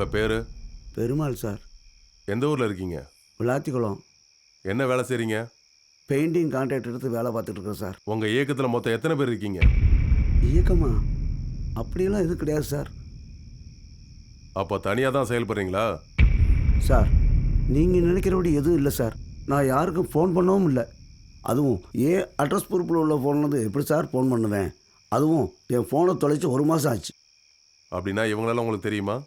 உங்கள் பேர்? பெருமாள் சார். எந்த ஊரில் இருக்கீங்க? விளாத்திக்குளம். என்ன வேலை செய்கிறீங்க? பெயிண்டிங் கான்ட்ராக்ட் எடுத்து வேலை பார்த்துட்டு இருக்கேன் சார். உங்கள் இயக்கத்தில் மொத்தம் எத்தனை பேர் இருக்கீங்க? இயக்கமா? அப்படியெல்லாம் எதுவும் கிடையாது சார். அப்போ தனியாக தான் செயல்படுறீங்களா? சார், நீங்கள் நினைக்கிறபடி எதுவும் இல்லை சார். நான் யாருக்கும் ஃபோன் பண்ணவும் இல்லை. அதுவும் ஏன் அட்ரஸ் ப்ரூஃபில் உள்ள ஃபோன்லேருந்து எப்படி சார் ஃபோன் பண்ணுவேன்? அதுவும் என் ஃபோனை தொலைச்சி 1 மாதம் ஆச்சு. அப்படின்னா இவங்களெல்லாம் உங்களுக்கு தெரியுமா?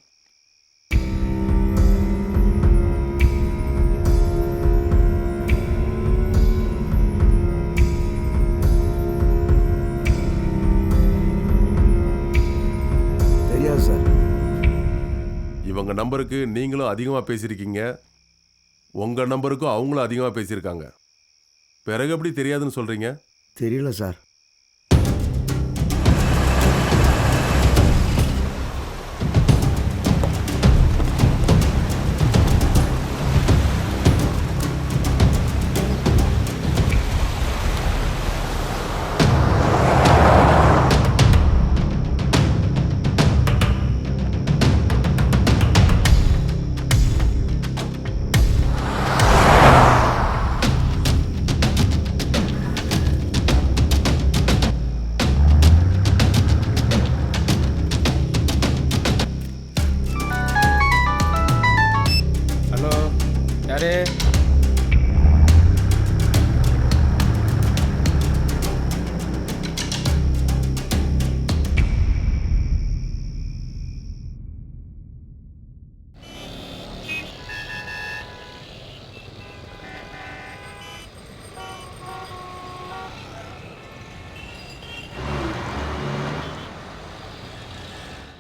தெரியாது சார். இவங்க நம்பருக்கு நீங்களும் அதிகமாக பேசியிருக்கீங்க, உங்கள் நம்பருக்கும் அவங்களும் அதிகமாக பேசியிருக்காங்க. பிறகு எப்படி தெரியாதுன்னு சொல்கிறீங்க? தெரியல சார்.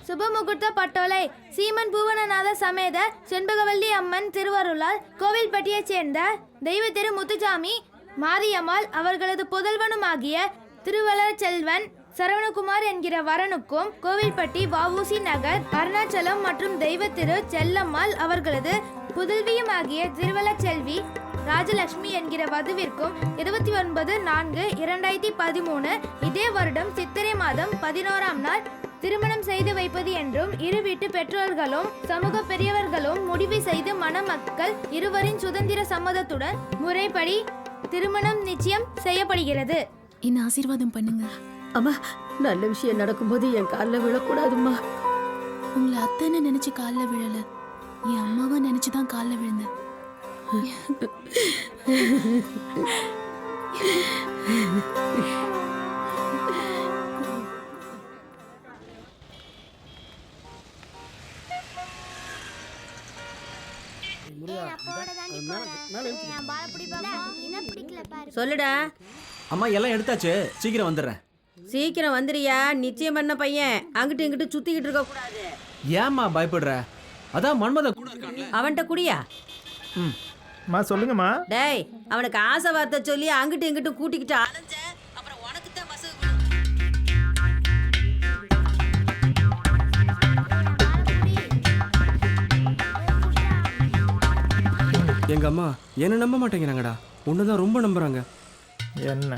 சுபமுகூர்த்த பட்டோலை சீமன் பூவனநாத சமேத செண்பகவல்லி அம்மன் திருவருளால் கோவில்பட்டியைச் சேர்ந்த தெய்வ திரு முத்துசாமி மாரியம்மாள் அவர்களது புதல்வனுமாகிய திருவளர் செல்வன் சரவணகுமார் என்கிற வரனுக்கும் கோவில்பட்டி வஉசி நகர் அருணாச்சலம் மற்றும் தெய்வ திரு செல்லம்மாள் அவர்களது புதல்வியுமாகிய திருவளர் செல்வி ராஜலட்சுமி என்கிற வதுவிற்கும் 29/4/2013 இதே வருடம் சித்திரை மாதம் 11ஆம் நாள் திருமணம் செய்து வைப்பது என்றும் இரு வீட்டு பெற்றோர்களும் சமூக பெரியவர்களும் முடிவு செய்து மணமக்கள் இருவரின் சுதந்திர சம்மதத்துடன் முறைப்படி திருமணம் நிச்சயம் செய்யப்படுகிறது. என்ன ஆசீர்வாதம் பண்ணுங்க. அம்மா, நல்ல விஷயம் நடக்கும்போது என் காலில் விழக்கூடாதும்மா. உங்களை அத்தனை நினைச்சு காலில் விழல, என் அம்மாவை நினைச்சுதான் காலில் விழுந்தேன். சொல்லுடா. அம்மா எல்லாம் எடுத்தாச்சு, சீக்கிரம் வந்துடுறேன். சீக்கிரம் வந்துறியா? நிச்சயம் பண்ண பையன் அங்கிட்டு இங்கிட்டு சுத்திக்கிட்டு இருக்க கூடாது. ஏம்மா பயப்படுற? அதான் மன்மத கூட இருக்கான்ல, அவன்கிட்ட குடியா. மா சொல்லுங்கம்மா. டேய், அவனுக்கு ஆசை வார்த்தை சொல்லி அங்கிட்டு இங்கிட்டு கூட்டிக்கிட்டு அலைஞ்ச அப்புறம் உனக்கு தான் மசகு. எங்க அம்மா என்ன நம்ப மாட்டேங்கிறாங்கடா, ஒண்ணுதான் ரொம்ப நம்புறாங்க. என்ன?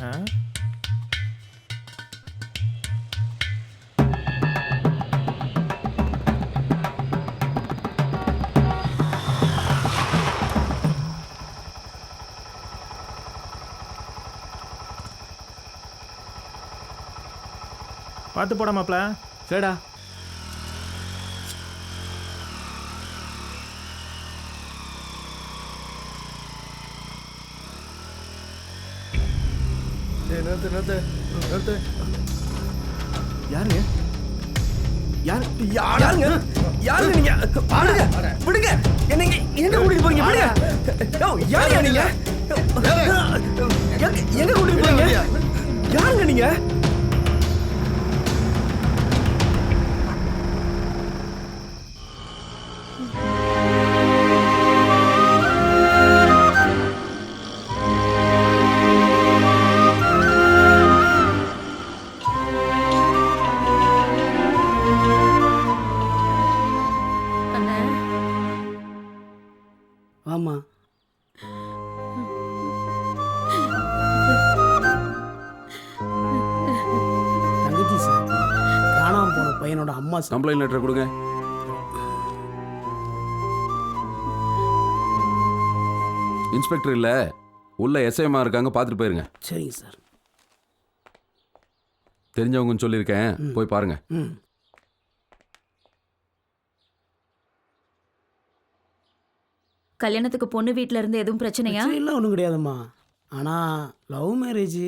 பார்த்து போட மாப்ள. சரிடா. யாருங்க? யாருங்க? யாருங்க நீங்க? விடுங்க. என்னங்க எங்க கூட்டிட்டு போறீங்க? விடுங்க. யாருங்க நீங்க? எங்க கூட்டிட்டு போறீங்க? யாருங்க நீங்க? ஆமாம். தங்கச்சி சார், காணாமல் போன பையனோட அம்மா. கம்ப்ளைண்ட் லெட்டர் கொடுங்க. இன்ஸ்பெக்டர் இல்லை, உள்ள எஸ்ஐமா இருக்காங்க, பார்த்துட்டு போயிருங்க. சரிங்க சார். தெரிஞ்சவங்கன்னு சொல்லியிருக்கேன், போய் பாருங்க. ம். கல்யாணத்துக்கு பொண்ணு வீட்ல இருந்து எதுவும் பிரச்சனையா? எல்லாம் ஒன்றும் கிடையாதும்மா. ஆனால் லவ் மேரேஜ்.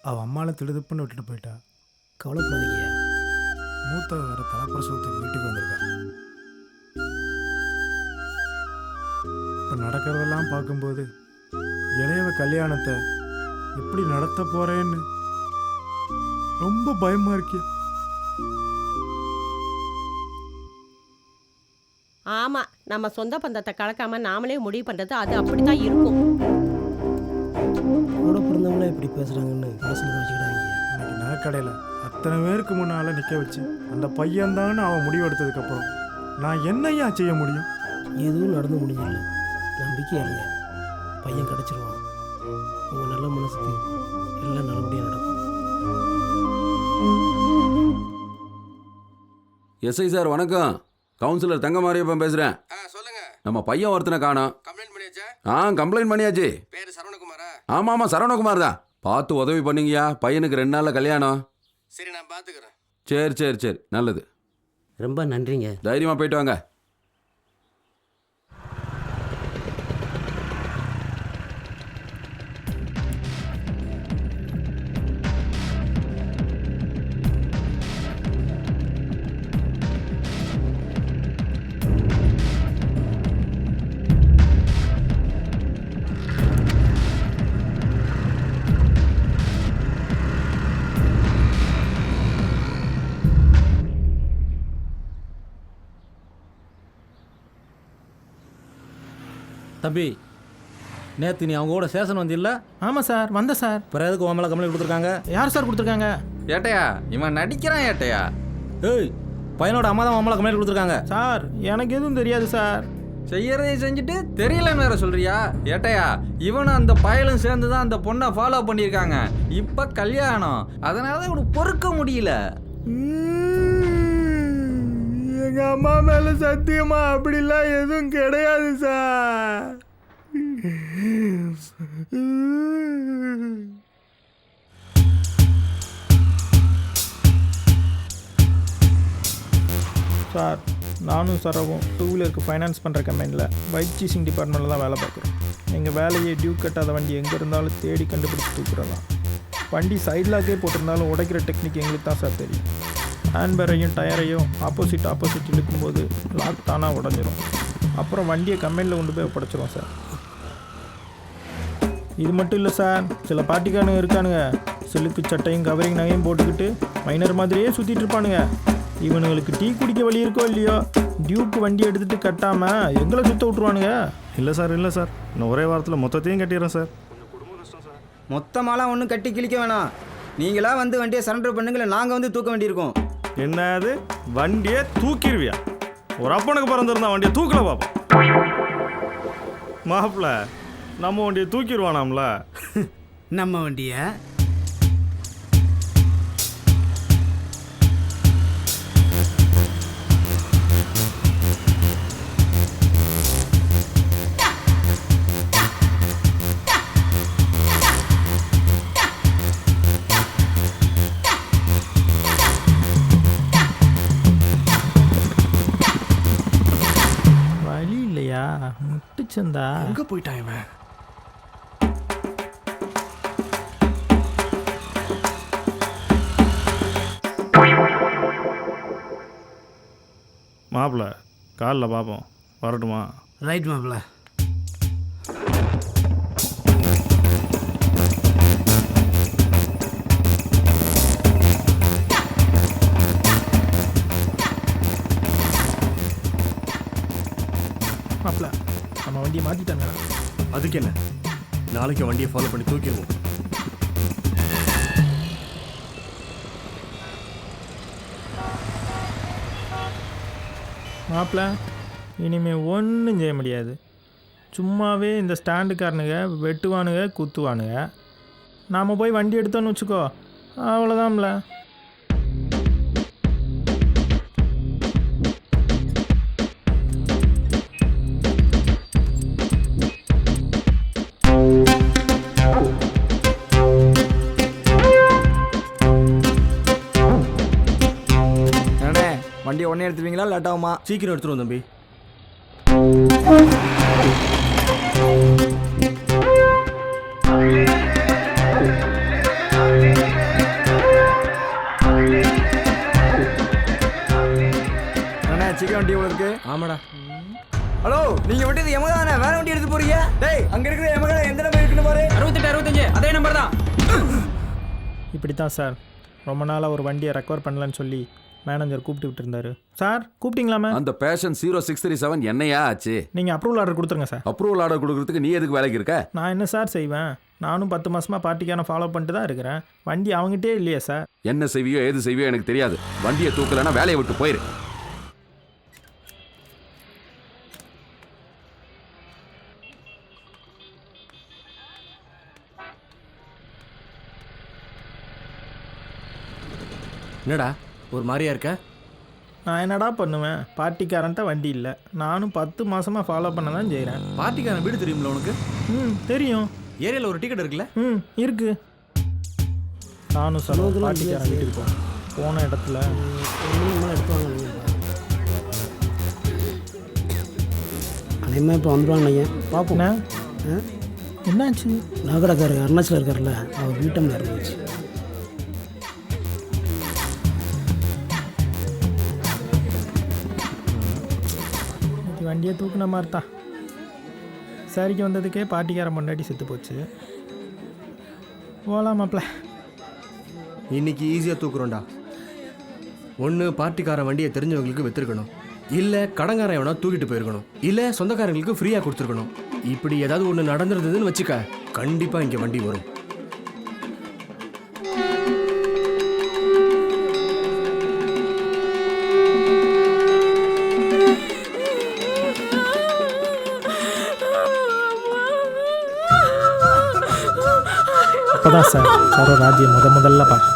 அவள் அம்மாவில் திடுதுப்புன்னு விட்டுட்டு போயிட்டா. கவலைப்படாதீங்க. மூத்த வேற தலைப்பிரசவத்துக்கு வீட்டுக்கு வந்திருக்கா. இப்போ நடக்கிறதெல்லாம் பார்க்கும்போது இளையவ கல்யாணத்தை எப்படி நடத்த போறேன்னு ரொம்ப பயமா இருக்கியா. ஆமா, நம்ம சொந்த பந்தத்தை கலக்காம நாமளே முடிவு பண்றது அது அப்படித்தான் இருக்கும். கூட பிறந்தவங்களே இப்படி பேசுகிறாங்கன்னு மனசில் வச்சுக்கிட்டாங்க. அன்னைக்கு நகைக்கடையில் அத்தனை பேருக்கு முன்னால் நிற்க வச்சு அந்த பையன்தான்னு அவன் முடிவு எடுத்ததுக்கப்புறம் நான் என்னையா செய்ய முடியும்? எதுவும் நடந்து முடிஞ்சில்ல. நம்பிக்கையா இருங்க, பையன் கிடச்சிருவான். உங்கள் நல்ல மனசுக்கு எல்லாம் நல்லபடியாக நடக்கும். எஸ்ஐ சார் வணக்கம். கவுன்சிலர் தங்கமாரியப்பன் பேசுகிறேன். சொல்லுங்க. நம்ம பையன் ஒருத்தனை காணோம். கம்ப்ளைண்ட் பண்ணியாச்சா? கம்ப்ளைண்ட் பண்ணியாச்சு. பேரு சரவணகுமாரா? ஆமாம் சரவணகுமார் தான். பார்த்து உதவி பண்ணீங்கயா, பையனுக்கு 2 நாளில் கல்யாணம். சரி, நான் பார்த்துக்கிறேன். சரி நல்லது. ரொம்ப நன்றிங்க. தைரியமாக போயிட்டு வாங்க. தம்பி, நேற்று நீ அவங்க கூட ஸ்டேஷன் வந்தில்ல? ஆமாம் சார், வந்தேன் சார். பிறகு எதுக்கு உன் மேலே கம்ப்ளைண்ட் கொடுத்துருக்காங்க? யார் சார் கொடுத்துருக்காங்க? ஏட்டையா, இவன் நடிக்கிறான் ஏட்டையா. ஏய், பையனோட அம்மா தான் உன் மேலே கம்ப்ளைண்ட் கொடுத்துருக்காங்க. சார் எனக்கு எதுவும் தெரியாது சார். செய்யறதையும் செஞ்சுட்டு தெரியலன்னு வேற சொல்றியா? ஏட்டையா, இவனும் அந்த பயலும் சேர்ந்து தான் அந்த பொண்ணை ஃபாலோ பண்ணியிருக்காங்க. இப்போ கல்யாணம், அதனால தான் இவனுக்கு பொறுக்க முடியல. எங்கள் அம்மா மேலே சத்தியமா அப்படிலாம் எதுவும் கிடையாது சார். சார், நானும் சரவும் 2 வீலருக்கு ஃபைனான்ஸ் பண்ணுற கம்பெனியில் பைக் சீசிங் டிபார்ட்மெண்ட்டில் தான் வேலை பார்க்குறோம். எங்கள் வேலையை டியூ கட்டாத வண்டி எங்கே இருந்தாலும் தேடி கண்டுபிடிச்சி தூக்குறோம். வண்டி சைட்லாக்கே போட்டிருந்தாலும் உடைக்கிற டெக்னிக் எங்களுக்கு தான் சார் தெரியும். ஹேண்ட்பேரையும் டயரையும் ஆப்போசிட் இழுக்கும்போது லாக் தானாக உடஞ்சிரும். அப்புறம் வண்டியை கம்பெனியில் கொண்டு போய் ஒப்படைச்சிரும் சார். இது மட்டும் இல்லை சார், சில பார்ட்டிக்கானுங்க இருக்கானுங்க, சிலுக்கு சட்டையும் கவரிங் நகையும் போட்டுக்கிட்டு மைனர் மாதிரியே சுற்றிட்டு இருப்பானுங்க. இவனுங்களுக்கு டீ குடிக்க வழி இருக்கோ இல்லையோ, டியூக்கு வண்டி எடுத்துகிட்டு கட்டாமல் எங்களை சுற்ற விட்ருவானுங்க. இல்லை சார், இன்னும் ஒரே வாரத்தில் மொத்தத்தையும் கட்டிடுறேன் சார். மொத்தமாலாம் ஒன்றும் கட்டி கிழிக்க வேணாம். நீங்களா வந்து வண்டியை சரண்டர் பண்ணுங்களேன், நாங்கள் வந்து தூக்க வேண்டியிருக்கோம். என்னது, வண்டியை தூக்கிடுவியா? ஒரு அப்பனுக்கு பிறந்திருந்தா வண்டியை தூக்கல பாப்பா. மாப்பிள்ள, நம்ம வண்டியை தூக்கிடுவானாம்ல. நம்ம வண்டியை வழி இல்லையா? முட்டுச்சந்தா எங்கே போயிட்டான் இவன்? மாப்பிள்ள, காலில் பார்ப்போம், வரட்டுமா? ரைட் மாப்பிள்ள. மாப்பிள்ள, நம்ம வண்டியை மாற்றிட்டாங்க. அதுக்கு என்ன, நாளைக்கு வண்டியை ஃபாலோ பண்ணி தூக்கிடுவோம். மாப்பிள்ள இனிமேல் ஒன்றும் செய்ய முடியாது. சும்மாவே இந்த ஸ்டாண்டுக்காரனுங்க வெட்டுவானுங்க குத்துவானுங்க. நாம் போய் வண்டி எடுத்தோன்னு வச்சுக்கோ, அவ்வளோதான்ல. வண்டியை உடனே எடுத்துவீங்களா லேட் ஆகுமா? சீக்கிரம் எடுத்துருவோம் தம்பி. அண்ணா சீக்கிரம் வண்டி இவ்வளோ இருக்கு. ஆமாடா. ஹலோ, நீங்க விட்டது எமகா தானே? வேற வண்டி எடுத்து போறீங்க? டேய், அங்க இருக்கிற எமகா எந்த நம்பர் இருக்குன்னு பாரு. 68 65 அதே நம்பர் தான். இப்படி தான் சார், ரொம்ப நாளாக ஒரு வண்டியை ரெக்கவர் பண்ணலன்னு சொல்லி மேனேஜர் கூப்பிட்டு இருந்தாரு. சார் கூப்பிட்டீங்களாமே? அந்த பேஷன் 0637 என்னையா ஆச்சு? நீங்கள் அப்ரூவல் ஆர்டர் கொடுத்துருங்க சார். அப்ரூவல் ஆர்டர் கொடுக்கறதுக்கு நீ எதுக்கு வேலைக்கு இருக்க? நான் என்ன சார் செய்வேன்? நானும் 10 மாதமாக பார்ட்டிக்கான ஃபாலோ பண்ணிட்டு தான் இருக்கிறேன். வண்டி அவங்ககிட்டே இல்லையே சார். என்ன செய்வியோ ஏது செய்வியோ எனக்கு தெரியாது. வண்டியை தூக்கலைன்னா வேலையை விட்டு போயிரு. என்னடா ஒரு மாதிரியா இருக்க? நான் என்னடா பண்ணுவேன்? பார்ட்டிக்காரன்ட்ட வண்டி இல்லை. நானும் 10 மாதமாக ஃபாலோ பண்ண தான் செய்கிறேன். பார்ட்டிக்காரன் வீடு தெரியுமில்ல உனக்கு? தெரியும். ஏரியாவில் ஒரு டிக்கெட் இருக்குல்ல? இருக்கு. நானும் சொல்ல பார்ட்டிக்காரன் வீட்டுக்கு போன இடத்துல எடுத்துவாங்க. அதேமாதிரி இப்போ வந்துடுவாங்க ஐயா, பார்ப்போம். என்னாச்சு? நகரக்காரர் அருணாச்சலம் இருக்கார்ல, அவர் வீட்டம்ல இருந்துச்சு. வண்டியை தூக்குன மாதிரி தான். சரிக்கு வந்ததுக்கே பார்ட்டிக்காரன் முன்னாடி செத்து போச்சு. போகலாமாப்ல. இன்னைக்கு ஈஸியாக தூக்குறோண்டா. ஒன்று பார்ட்டிக்காரன் வண்டியை தெரிஞ்சவங்களுக்கு விற்றுருக்கணும், இல்லை கடங்காரன் எவனா தூக்கிட்டு போயிருக்கணும், இல்லை சொந்தக்காரங்களுக்கு ஃப்ரீயாக கொடுத்துருக்கணும். இப்படி ஏதாவது ஒன்று நடந்துருந்ததுன்னு வச்சுக்க, கண்டிப்பாக இங்கே வண்டி வரும். அப்போதான் சார் சரோ ராஜ்யம் முதல்ல பார்க்க.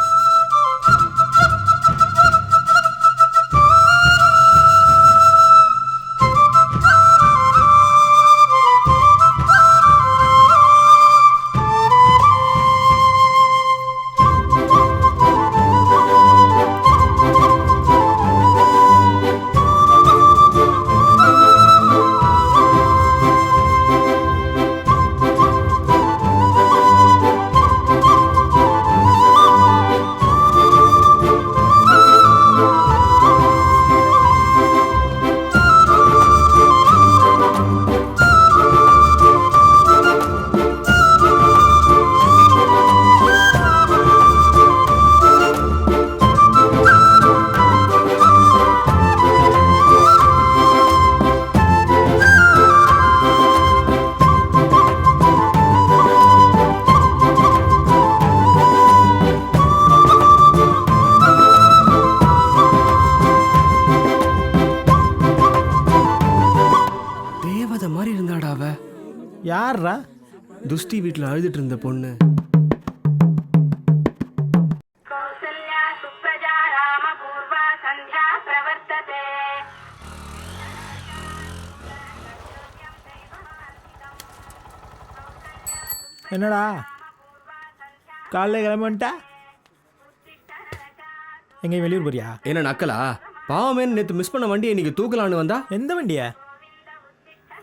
யார்ரா? துஷ்டி வீட்டில் அழுதுட்டு இருந்த பொண்ணு. என்னடா காலைல கிளம்பிட்டா? எங்கேயும் வெளியூர் போறியா? என்ன நக்கலா? பாவமேன்னு நேற்று மிஸ் பண்ண வண்டியை இன்னைக்கு தூக்கலான்னு வந்தா? எந்த வண்டியா?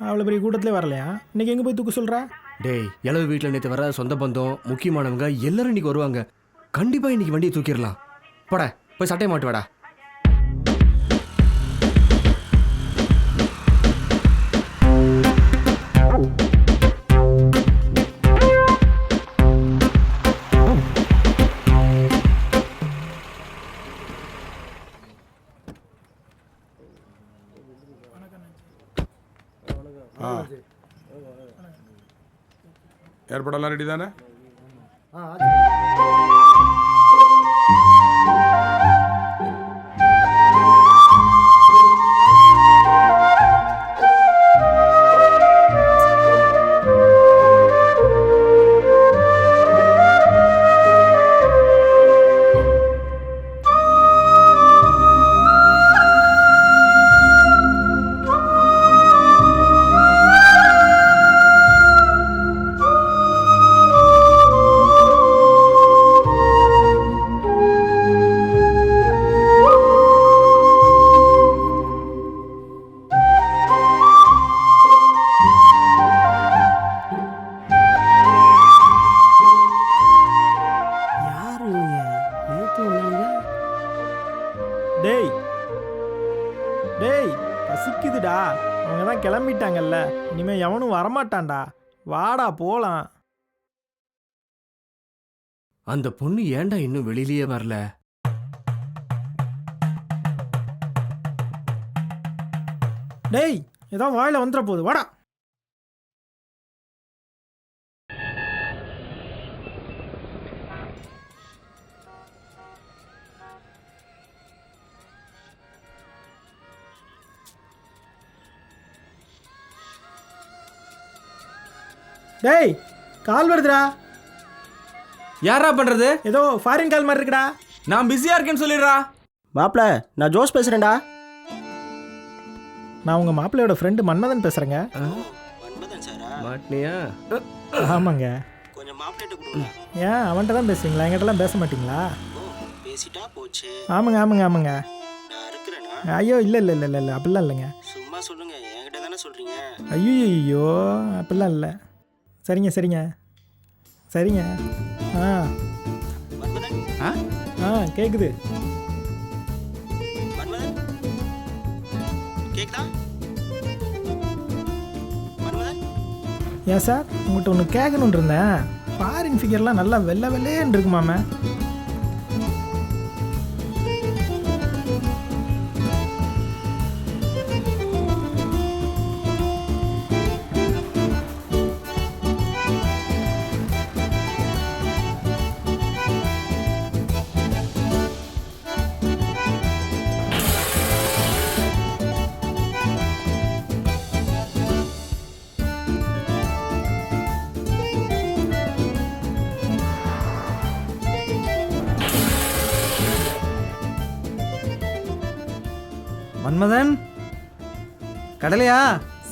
அவ்வளோ பெரிய கூட்டத்திலே வரலையா? இன்னைக்கு எங்கே போய் தூக்க சொல்கிறா? டேய், இளவு வீட்டில் நேற்று வர சொந்த பந்தம் முக்கியமானவங்க எல்லாரும் இன்னைக்கு வருவாங்க. கண்டிப்பாக இன்னைக்கு வண்டியை தூக்கிடலாம். போட போய் சட்டையை மாட்டு வாடா. ஏற்பாடெல்லாம் ரெடி தானே? யாரு இவங்க? நேத்து வந்தாங்க. டேய் டேய் பசிக்குதுடா. அவங்க தான் கிளம்பிட்டாங்கல்ல, இனிமே எவனும் வரமாட்டான்டா. வாடா போலாம். அந்த பொண்ணு ஏன்டா இன்னும் வெளியிலேயே வரல? டேய் ஏதோ வாயில வந்துட போகுது, வாடா. டேய் கால் வருதுடா. யாரா பண்றது? ஏதோ ஃபாரின் கால் மாதிரி இருக்குடா. நான் பிஸியா இருக்கேன்னு சொல்லிடுறா. மாப்பிள, நான் ஜோஸ் பேசுறேன்டா. நான் உங்கள் மாப்பிள்ளையோட ஃப்ரெண்டு மன்மதன் பேசுகிறேங்க. மன்மதன் சாரா? மாட்டினியா? ஆமாங்க. கொஞ்சம் மாப்பிள்ளைட்டு கொடுங்க. ஏன் அவன்கிட்ட தான் பேசுவீங்களா? என்கிட்டலாம் பேச மாட்டிங்களா? பேசிட்டா போச்சு. ஆமாங்க ஆமாங்க ஆமாங்க. நான் இருக்கிறேனா? ஐயோ இல்லை இல்லை இல்லை இல்லை இல்லை அப்படிலாம் இல்லைங்க. சும்மா சொல்லுங்க, என்கிட்ட தானே சொல்றீங்க. ஐயோ அப்படிலாம் இல்லை. சரிங்க சரிங்க சரிங்க. ஆ மன்மதன், ஆ கேட்குது. மன்மதன் கேக்குதா? மன்மதன், ஏன் சார் உங்கள்கிட்ட ஒன்று கேட்கணுன்னு இருந்தேன். ஃபாரின் ஃபிகர்லாம் நல்லா வெள்ளை வெள்ளைன்னு இருக்குமாமே. மன்மதன், கடலையா?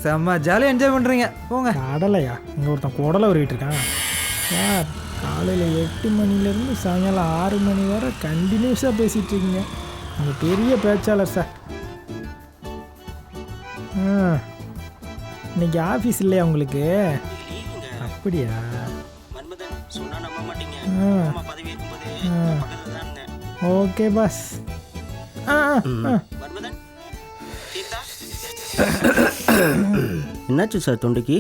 செம்ம ஜாலியாக என்ஜாய் பண்ணுறீங்க, போங்க. கடலையா? இங்கே ஒருத்தன் குடலை உருவிட்டு இருக்கான் சார். காலையில் 8 மணிலேருந்து சாயங்காலம் 6 மணி வரை கண்டினியூஸாக பேசிகிட்டு இருக்கீங்க. நீங்கள் பெரிய பேச்சாளர் சார். இன்னைக்கு ஆஃபீஸ் இல்லையா உங்களுக்கு? லீவுங்க. அப்படியா? மன்மதன் சொன்னா நம்ப மாட்டீங்க. ஆ. அம்மா பதவி இருக்கும்போது நான் பக்கத்துல தான் இருந்தேன். Okay pass. மன்மதன் கேக்குதா? என்னாச்சு சார் தொண்டைக்கு?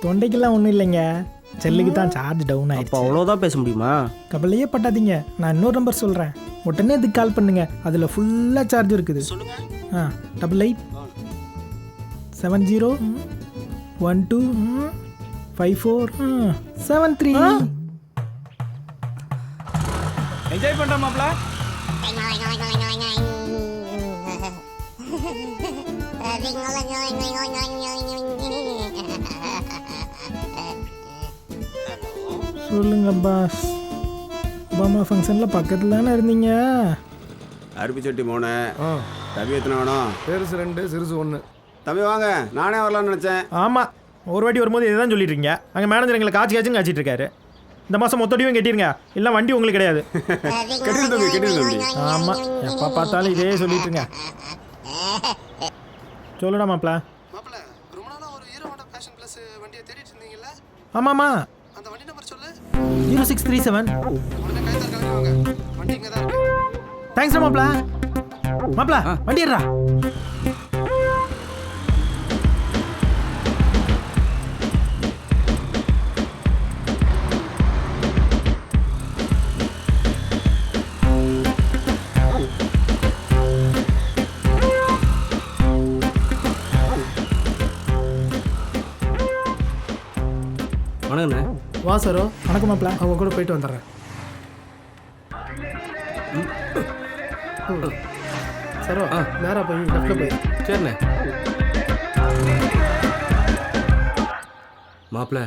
தொண்டைக்கெல்லாம் ஒன்றும் இல்லைங்க, செல்லுக்கு தான் சார்ஜ் டவுன் அப்போ ஆயிடுச்சு. அவ்வளோதான் பேச முடியுமா? கவலையே பட்டாதீங்க, நான் இன்னொரு நம்பர் சொல்கிறேன். உடனே இதுக்கு கால் பண்ணுங்க, அதில் ஃபுல்லாக சார்ஜ் இருக்குது. சொல்லுங்க. 88 70 12 54 73. என்ஜாய் பண்ணுற மாப்ள. சொல்லுங்க பாஸ். ஒபாமா ஃபங்க்ஷனில் பக்கத்தில் தானே இருந்தீங்க? அருப்பிச்சட்டி மோனே, தம்பி எத்தனை வேணும்? பெருசு 2, சிறுசு 1. தம்பி வாங்க, நானே வரலாம்னு நினைச்சேன். ஆமாம், ஒரு வாட்டி வரும்போது இதுதான் சொல்லிட்டு இருக்கீங்க. அங்கே மேனேஜர் எங்களை காய்ச்சின்னு காய்ச்சிட்டு இருக்காரு. இந்த மாதம் மொத்தடியும் கட்டிருங்க, இல்லை வண்டி உங்களுக்கு கிடையாது. கெட்டிரு தம்பி, கெட்டிரு தம்பி. ஆமாம், எப்போ பார்த்தாலும் இதே சொல்லிட்டுருங்க. சொல்லுடா மாப்ள. மாப்பிள்ள, ரொம்ப நாளா ஒரு ஹீரோ ஹோண்டா பேஷன் பிளஸ் வண்டியை தேடிட்டு இருந்தீங்கல்ல? ஆமாம்மா, அந்த வண்டி நம்பர் சொல்லு. 0637. உடனே கைத்தார் கிளம்பி வாங்க, வண்டி இங்கே தான் இருக்கு. தேங்க்ஸ் மாப்ள. மாப்ள வண்டி ஏறா. வணக்கண்ணே. வா சரோ. வணக்கம் மாப்ள. அவங்க கூட போயிட்டு வந்துடுறேன். சரோ நேராக போய் லெஃப்டில் போய். சரிண்ணே. மாப்பிள்ள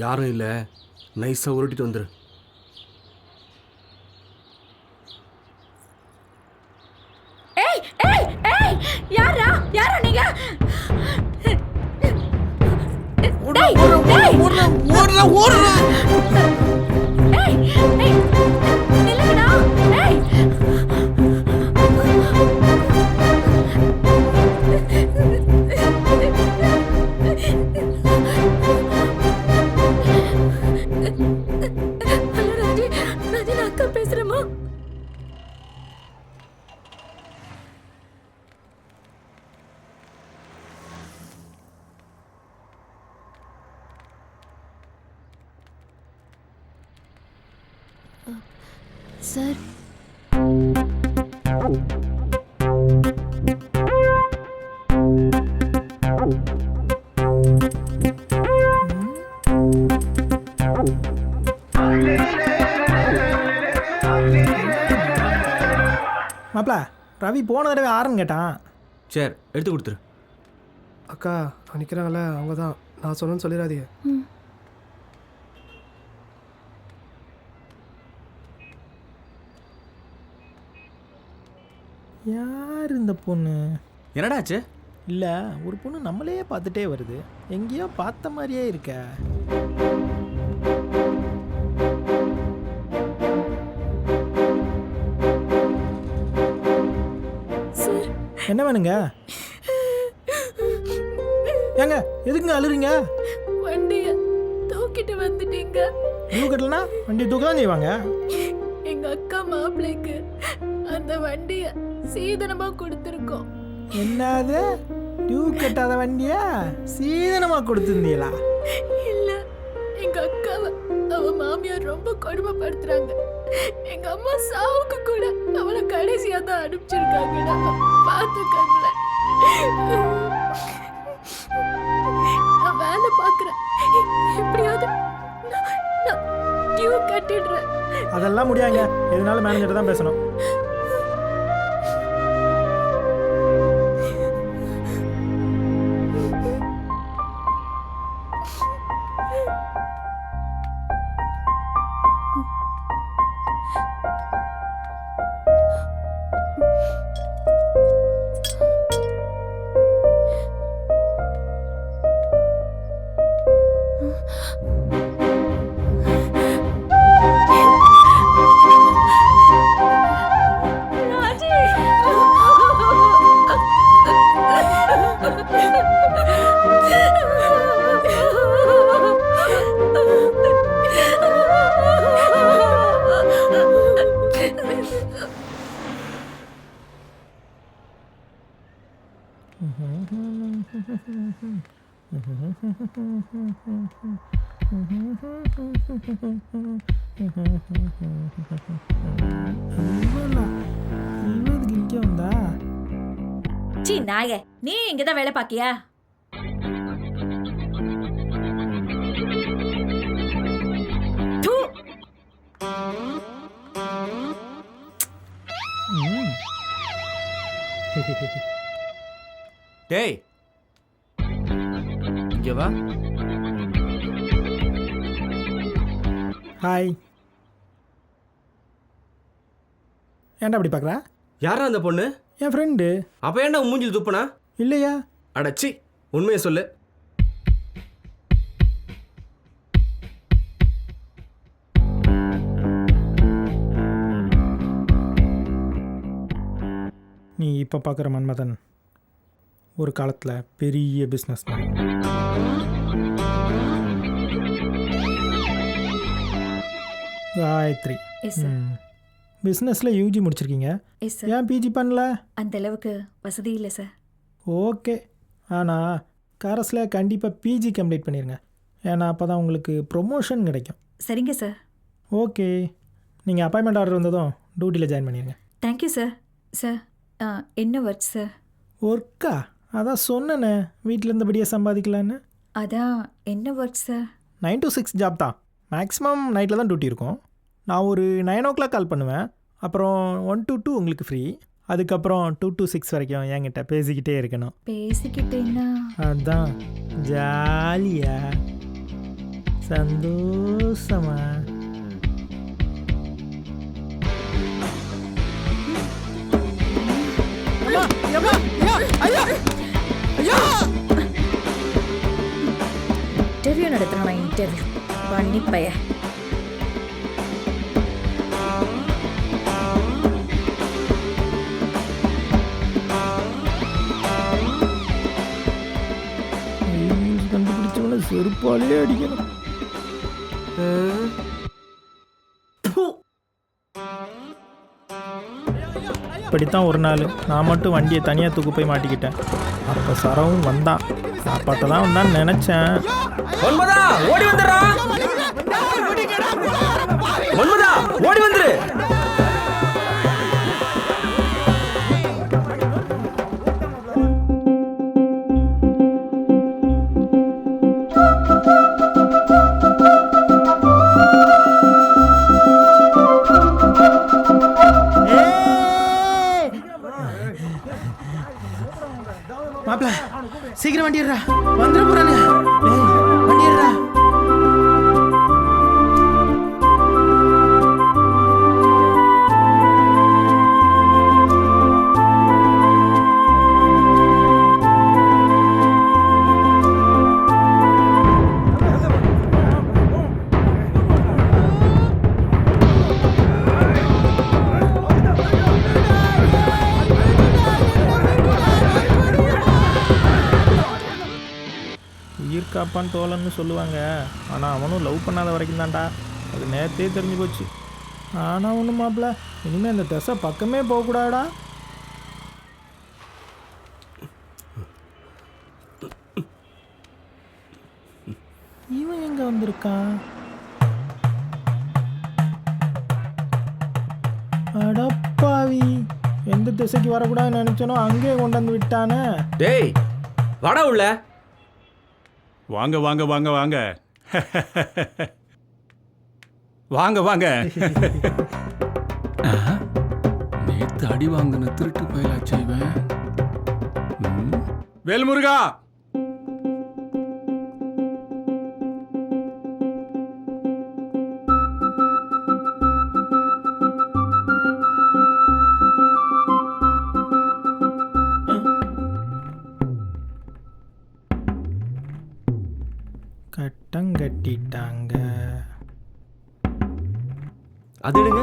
யாரும் இல்லை, நைஸாக உருட்டிட்டு வந்துரு. ஏய் ஏய் ஏய் யாரா யாரா நீங்க? டேய் ஓடுறா. ஏய் ஏய் நில்லுங்கடா. ஏய் ஹலோ ராஜி, ராஜி நான் அக்கா பேசுறேம்மா. சார் மாப்ள ரவி போன தடவை ஆரன் கேட்டான். சரி எடுத்து கொடுத்துரு. அக்கா நிற்கிறாங்களே அவங்க தான். நான் சொன்னேன்னு சொல்லிடாதீங்க. யார் இந்த பொண்ணு? என்னடாச்சு? இல்லை, ஒரு பொண்ணு நம்மளே பார்த்துட்டே வருது. எங்கேயோ பார்த்த மாதிரியே இருக்க. என்ன வேணுங்க? ஏங்க எதுக்குங்க அழுறீங்க? வண்டியை தூக்கிட்டு வந்துட்டீங்க. கட்டலனா வண்டி தூக்க தான் செய்வாங்க. எங்க அக்கா மாப்பிள்ளைக்கு அந்த வண்டியை சீதனமா கொடுத்துருக்கோம். என்னது? டியூ கட்டாத வண்டிய சீதனமா கொடுத்துருந்தீங்களா? இல்ல, எங்க அக்காவை அவ மாமியார் ரொம்ப கொடுமைப்படுத்துறாங்க. எங்க அம்மா சாவுக்கு கூட அவளை கடைசியா தான் அனுப்பிச்சிருக்காங்கடா. பாத்துக்கங்களேன். நான் வேலை பார்க்குறேன். எப்படியாவது நான் டியூ கட்டிடுறேன். அதெல்லாம் முடியாங்க. எதனால மேனேஜர் தான் பேசணும். இங்கே வந்தா சி நாயே, நீ இங்கதான் வேலை பாக்கியா? டேய் இங்கே வா. ஹாய். ஏன்டா அப்படி பார்க்குறா? யாரா அந்த பொண்ணு? என் ஃப்ரெண்டு. அப்போ ஏன்டா மூஞ்சில் துப்புனா? இல்லையா? அடச்சி, உண்மையை சொல்லு. நீ இப்போ பார்க்குற மன்மதன் ஒரு காலத்தில் பெரிய பிஸ்னஸ் மேன். காயத்ரி. பிஸ்னஸில் யூஜி முடிச்சிருக்கீங்க. ஏன் பிஜி பண்ணல? அந்த அளவுக்கு வசதி இல்லை சார். ஓகே, ஆனால் கரஸில் கண்டிப்பாக பிஜி கம்ப்ளீட் பண்ணிடுங்க. ஏன்னா அப்போ தான் உங்களுக்கு ப்ரொமோஷன் கிடைக்கும். சரிங்க சார். ஓகே, நீங்கள் அப்பாயின்மெண்ட் ஆர்டர் வந்ததும் டியூட்டியில் ஜாயின் பண்ணிடுங்க. Thank you sir. சார் என்ன ஒர்க் சார்? ஒர்க்கா? அதான் சொன்னேனே வீட்டில் இருந்தபடியே சம்பாதிக்கலான்னு. அதான் என்ன ஒர்க் சார்? 9 to 6 ஜாப் தான். மேக்ஸிமம் நைட்டில் தான் டியூட்டி இருக்கும். நான் ஒரு 9 o'clock கால் பண்ணுவேன். அப்புறம் 1 to 2 உங்களுக்கு ஃப்ரீ. அதுக்கப்புறம் 2 to 6 வரைக்கும் என்கிட்ட பேசிக்கிட்டே இருக்கணும். பேசிக்கிட்டேன்னா அதான் ஜாலியா சந்தோஷமா. இன்டர்வியூ நடத்துறான். இன்டர்வியூ பண்ணி பைய கண்டுபிடிச்சவன செருப்பாலே அடிக்கணும். இப்படித்தான் ஒரு நாள் நான் மட்டும் வண்டியை தனியாக தூக்கு போய் மாட்டிக்கிட்டேன். அப்போ சரவும் வந்தான். காப்பாற்ற தான் வந்தான்னு நினச்சேன். ஓடி வந்துடுறா, ஓடி வந்துரு. மாப்பிள சீக்கிரம் வண்டிடுறா, வந்துட போறாங்க. வண்டிடுறா. உயிர் காப்பான் தோழன்னு சொல்லுவாங்க. ஆனால் அவனும் லவ் பண்ணாத வரைக்கும் தான்டா. அது நேரத்தே தெரிஞ்சு போச்சு. ஆனால் ஒன்றும் மாப்பிள்ள, இனிமேல் அந்த திசை பக்கமே போகக்கூடாடா. இவன் எங்கே வந்திருக்கான்? அடப்பாவி, எந்த திசைக்கு வரக்கூடாதுன்னு நினச்சனோ அங்கேயே கொண்டு வந்து விட்டானே. டேய் வாடா உள்ள. வாங்க வாங்க வாங்க வாங்க வாங்க வாங்க. நேத்து அடி வாங்கின திருட்டு பயலாச்சு இவன். வேல்முருகா, கட்டங்கட்டிட்டாங்க. அது எடுங்க.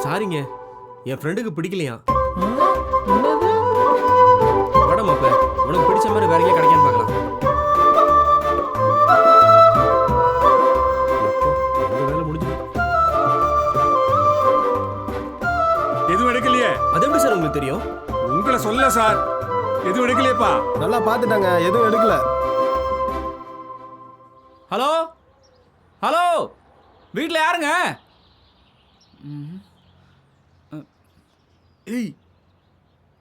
சாரிங்க, என் ஃப்ரெண்டுக்கு பிடிக்கலையா. வாடா மாப்பிள, உனக்கு பிடிச்ச மாதிரி வேற எங்கேயா கிடைக்கான்னு பார்க்கலாம். வேலை முடிஞ்சு. எதுவும் எடுக்கலையே. அது எப்படி சார் உங்களுக்கு தெரியும்? உங்களை சொல்ல சார், எதுவும் எடுக்கலையேப்பா. நல்லா பார்த்துட்டாங்க, எதுவும் எடுக்கல. ஹலோ ஹலோ, வீட்டில் யாருங்க? ஏய்,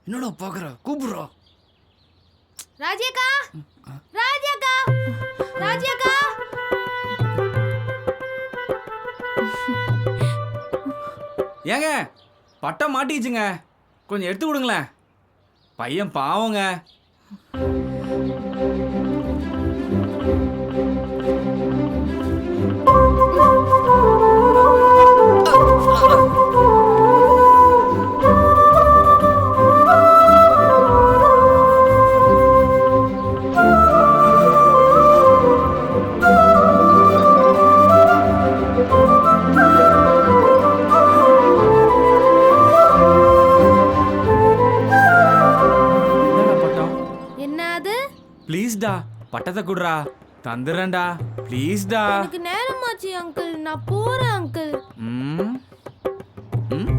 என்னடா பாக்குற? கூப்பிடுறா. ராஜியக்கா, ராஜியக்கா, ராஜியக்கா. ஏங்க பட்டம் மாட்டிச்சுங்க, கொஞ்சம் எடுத்து கொடுங்களேன். பையன் பாவங்க. பட்டத்தை குடுறா, தந்துடுறேன்டா, ப்ளீஸ்டா. எனக்கு நேரமாச்சு அங்கிள், நான் போறேன் அங்கிள். ம் ம்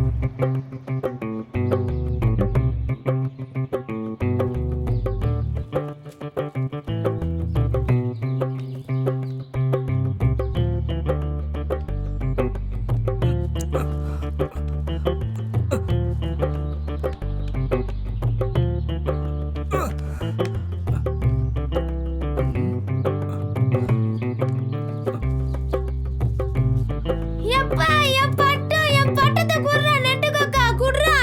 எப்பா என் பட்டத்தை குடுறா, நெட்டுக்கோக்கா குடுறா.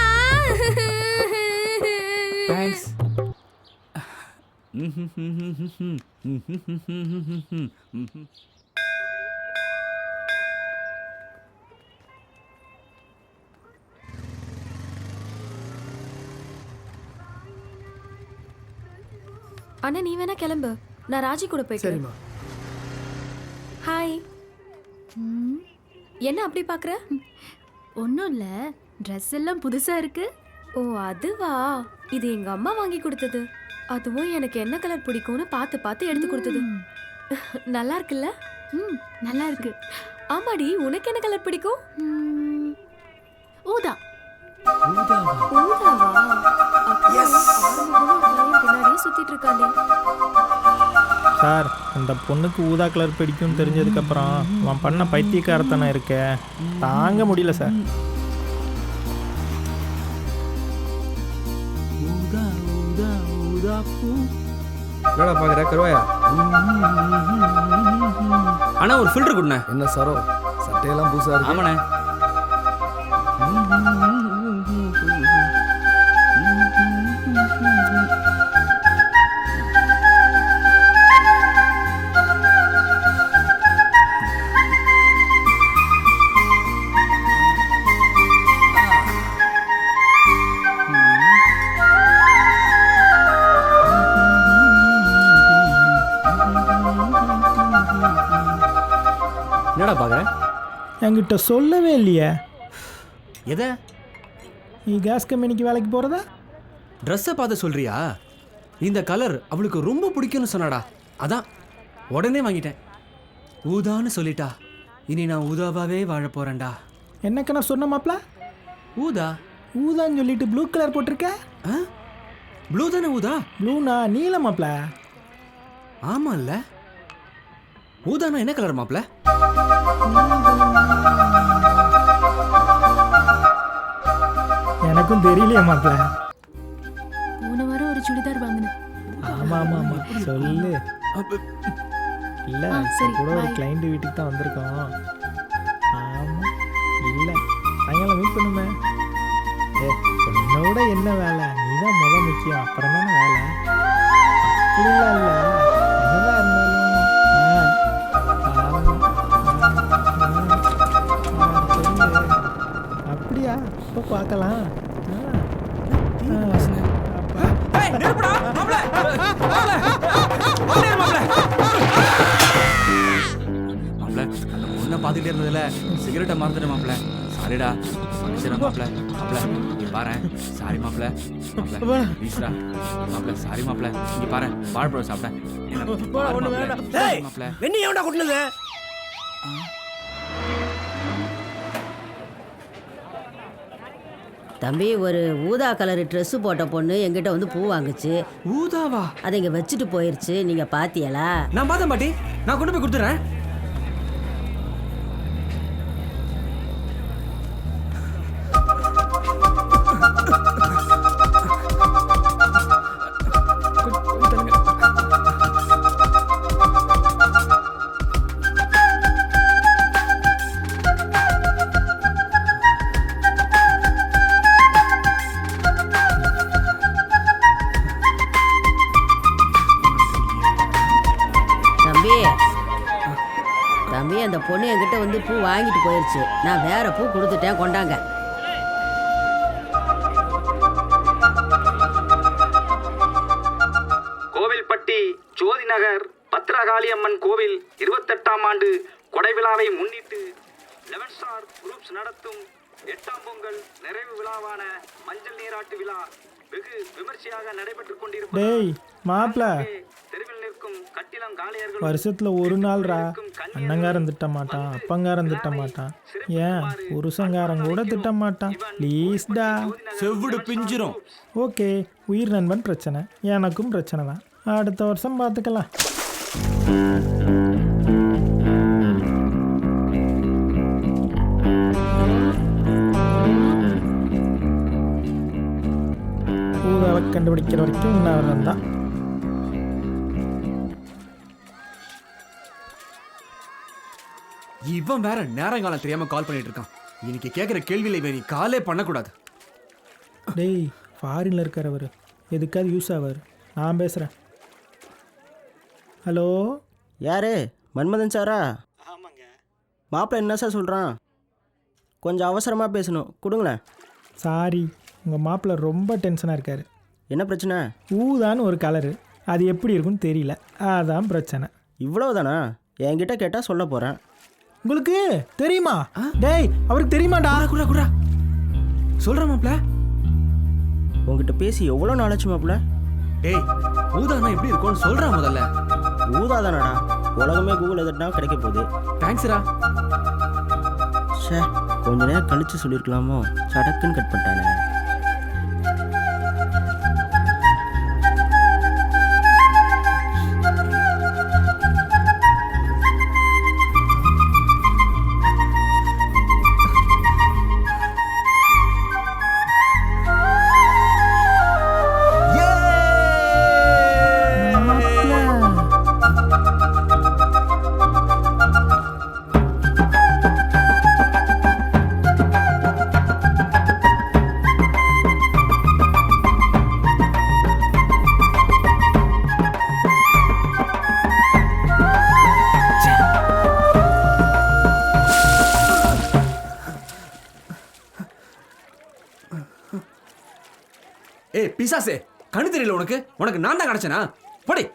தேங்க்ஸ். அண்ணா நீ வேணா கிளம்பு, நான் ராஜி கூட போய்க்கிறேன். சரிம்மா. ஹாய். என்ன அப்படி பார்க்குற? ஒன்றும் இல்லை, ட்ரெஸ் எல்லாம் புதுசாக இருக்கு. ஓ அதுவா, இது எங்கள் அம்மா வாங்கி கொடுத்தது. அதுவும் எனக்கு என்ன கலர் பிடிக்கும்னு பார்த்து பார்த்து எடுத்து கொடுத்தது. நல்லா இருக்குல்ல? நல்லா இருக்கு. ஆமாடி, உனக்கு என்ன கலர் பிடிக்கும்? ஊதா. ஊதாவா? பின்னாடியே சுத்திட்டு இருக்காண்டி. சார், அந்த பொண்ணுக்கு ஊதா கலர் பிடிக்கும்னு தெரிஞ்சதுக்கப்புறம் அவன் பண்ண பைத்தியக்காரத்தனம் இருக்க தாங்க முடியல சார். என்னடா பார்க்குற கருவாயா? அண்ணா ஒரு ஃபில்டர் கொடுண்ணே. என்ன சரோ, சட்டையெல்லாம் புதுசா இருக்கு. ஆமாண்ணே. என்னடா பார்க்குற? என்கிட்ட சொல்லவே இல்லையே. எதை? நீ கேஸ் கம்பெனிக்கு வேலைக்கு போகிறதா? ட்ரெஸ்ஸை பார்த்து சொல்றியா? இந்த கலர் அவளுக்கு ரொம்ப பிடிக்கும்னு சொன்னாடா, அதான் உடனே வாங்கிட்டேன். ஊதான்னு சொல்லிட்டா, இனி நான் ஊதாவாவே வாழ போறேன்டா. என்னக்கு நான் சொன்ன மாப்ள? ஊதா ஊதான்னு சொல்லிட்டு ப்ளூ கலர் போட்டிருக்க. ப்ளூ தானே ஊதா? ப்ளூனா நீல மாப்ள. ஆமாம்ல. ஊதானா என்ன கலர் மாப்ள? எனக்கும் தெரியலையே மாப்ள. போன வாரம் ஒரு சுடிதார் வாங்கினேன். ஆமா ஆமா ஆமா சொல்லு. இல்ல சரி, கூட ஒரு bye. கிளைண்ட் வீட்டுக்கு தான் வந்திருக்கோம். ஆமா இல்ல சாயங்காலம் மீட் பண்ணுமே. உன்னோட என்ன வேலை? நீதான் முகம் முக்கியம், அப்புறம் தானே வேலை. அப்படிலாம் இல்லை, என்னதான் இருந்தாலும் அப்படியா? இப்போ பார்க்கலாம். அந்த பொண்ணை பார்த்துக்கிட்டே இருந்ததுல சிகரெட்டை மறந்துட்டேன் மாப்ள. சாரிடா, மனுஷனா மாப்ள. மாப்ள இங்க பாரு. சாரி மாப்ள. மாப்ள ப்ளீஸ்டா மாப்ள. சாரி மாப்ள. இங்க பாரு, வாழைப்பழம் சாப்பிட்டேன். மாப்ள வெண்ணி எவன்டா கொட்டுனது? தம்பி, ஒரு ஊதா கலர் ட்ரெஸ் போட்ட பொண்ணு எங்கிட்ட வந்து பூ வாங்குச்சு. ஊதாவா? அதை இங்க வச்சுட்டு போயிருச்சு. நீங்க பாத்தியலா? நான் பார்த்தேன் பாட்டி, நான் கொண்டு போய் கொடுத்துறேன். தம்பி, அந்த பொண்ணு என்கிட்ட வந்து பூ வாங்கிட்டு போயிருச்சு. நான் வேற பூ கொடுத்துட்டேன், கொண்டாங்க. கோவில்பட்டி ஜோதி நகர் பத்ரகாளி அம்மன் கோவில் 28ஆம் ஆண்டு கொடை விழாவை முன்னிட்டு 11 ஸ்டார் குரூப்ஸ் நடத்தும் 8ஆம் பொங்கல் நிறைவு விழாவான மஞ்சள் நீராட்டு விழா வெகு விமர்சையாக நடைபெற்றுக் டேய் கொண்டிருப்பதால் மாப்பிள தெருவில் நிற்கும் கட்டிலங்காளையர்கள் வருஷத்துல ஒரு நாள்ரா அண்ணங்காரன் திட்ட மாட்டான் அப்பங்காரன் திட்ட மாட்டான் ஏன் புருஷங்காரன் கூட திட்ட மாட்டான் ப்ளீஸ்டா. செவ்விடு பிஞ்சிரும். ஓகே, உயிர் நண்பன் பிரச்சனை, எனக்கும் பிரச்சனை தான். அடுத்த வருஷம் பார்த்துக்கலாம். ஊதாவை கண்டுபிடிக்கிற வரைக்கும் உண்ணாவிரதம் தான். இவன் வேற நேரங்காலம் தெரியாம கால் பண்ணிட்டு இருக்கான். இன்னைக்கு கேட்குற கேள்வியில் இவன் நீ காலே பண்ணக்கூடாது. டேய், ஃபாரின்ல இருக்கிறவர் எதுக்காவது யூஸ் ஆவார். நான் பேசுகிறேன். ஹலோ, யாரு? மன்மதன் சாரா? ஆமாங்க. மாப்பிள்ளை என்ன சார் சொல்கிறான்? கொஞ்சம் அவசரமாக பேசணும், கொடுங்களேன். சாரி, உங்கள் மாப்பிள்ளை ரொம்ப டென்ஷனாக இருக்கார். என்ன பிரச்சனை? ஊதான்னு ஒரு கலரு, அது எப்படி இருக்குன்னு தெரியல, அதான் பிரச்சனை. இவ்வளவுதானா? என்கிட்ட கேட்டால் சொல்ல போகிறேன். உங்களுக்கு தெரியுமா? டேய், அவருக்கு தெரியுமாடா? குடா குடா சொல்கிறேன் மாப்பிள்ள. உங்ககிட்ட பேசி எவ்வளோ நாளாச்சு மாப்பிள்ள? டேய், ஊதானா எப்படி இருக்கும்னு சொல்கிறா முதல்ல. ஊதாதானடா, உலகமே கூகுள் எதிர்னா கிடைக்க போகுது. தேங்க்ஸ்ரா. ஷே, கொஞ்ச நேரம் கழிச்சு சொல்லியிருக்கலாமோ, சடக்குன்னு கட் பண்ணிட்டானே. ஏய் பிசாசே, கண்ணு தெரியல உனக்கு? உனக்கு நான் தான் கிடைச்சனா? போடி.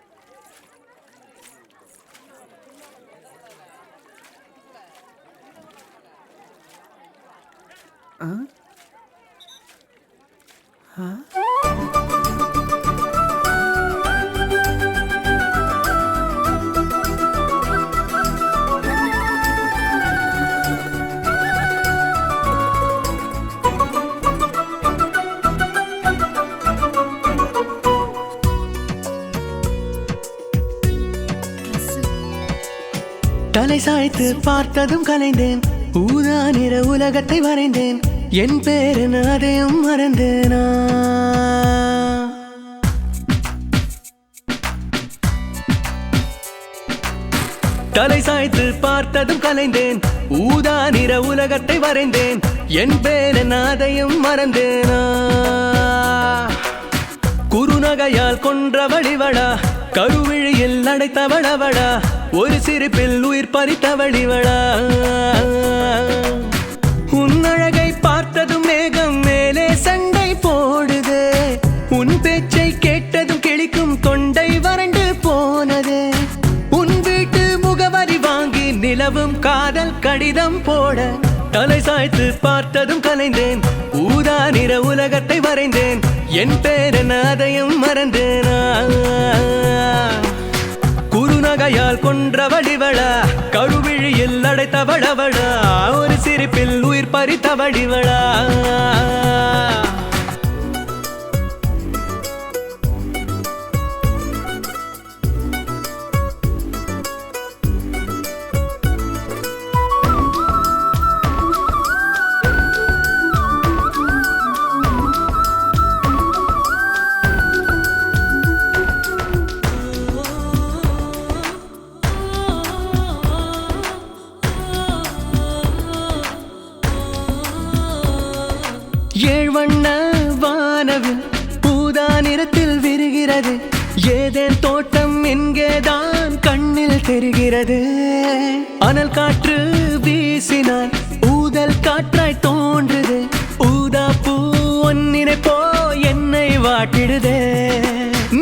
தலை சாய்த்து பார்த்ததும் கலைந்தேன், ஊதா நிற உலகத்தை வரைந்தேன், என் பேரன் அதையும் மறந்தேனா? தலை சாய்த்து பார்த்ததும் கலைந்தேன், ஊதா நிற உலகத்தை வரைந்தேன், என் பேரன் அதையும் மறந்தேனா? குறுநகையால் கொன்ற வழிவடா, கருவிழியில் அடைத்தவளவடா, ஒரு சிரிப்பில் உயிர் பறித்தவழிவடா. உன் அழகை பார்த்ததும் மேகம் மேலே சண்டை போடுதே, உன் பேச்சை கேட்டதும் கிளிக்கும் தொண்டை வறண்டு போனதே. உன் வீட்டு முகவரி வாங்கி நிலவும் காதல் கடிதம் போட, தலை சாய்த்து பார்த்ததும் கலைந்தேன், ஊதா நிற உலகத்தை வரைந்தேன், என் பேரன் அதையும் மறந்தேனா? குறுநகையால் கொன்ற வடிவளா, கருவிழியில் அடைத்தவளவளா, ஒரு சிரிப்பில் உயிர் பறித்தவடிவளா. ஏழ்வண்ண வானவில் ஊதா நிறத்தில் விரிகிறது, ஏதேன் தோட்டம் எங்கேதான் கண்ணில் தெரிகிறது. அனல் காற்று வீசினால் ஊதல் காற்றாய் தோன்றுது, ஊதா பூ ஒன்னினைப்போ என்னை வாட்டிடுதே.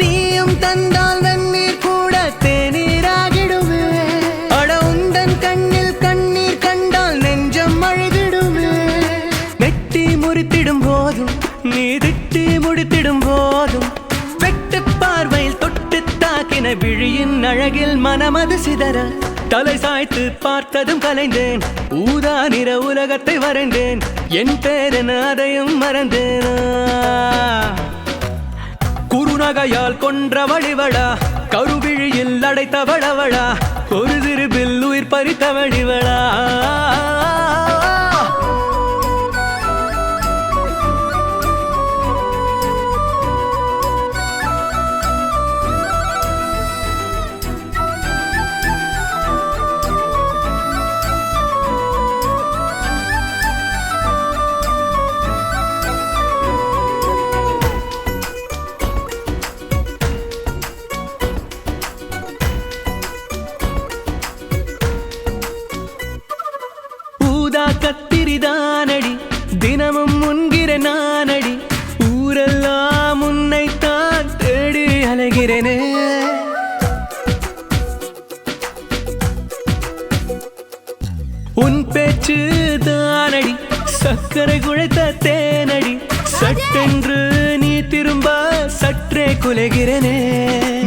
நீயும் தந்தால் நன்னீர் கூட தேநீராகிடுமே, அட உந்தன் கண்ணில் கண்ணீர் கண்டால் நெஞ்சம் அழுகிடுமே. நெட்டி முறித்திடும் போதும் நீ திட்டி முடித்திடும் போதும் அழகில் மனமது சிதற தலை சாய்த்து பார்த்ததும் கலைந்தேன் ஊதா நிற உலகத்தை வரைந்தேன் என் பேரென அதையும் மறந்தேனா குறுநகையால் கொன்ற வழிவடா கருவிழியில் அடைத்த வளவளா ஒரு சிறுபில் உயிர் பறித்த வழிவளா கத்திரிதானடி தினமும் முன்கிற நானடி ஊரெல்லாம் உன்னைத்தான் தேடி அலைகிறேனே உன் பேச்சு தானடி சக்கரை குழைத்த தேனடி சட்டென்று நீ திரும்ப சற்றே குலைகிறேனே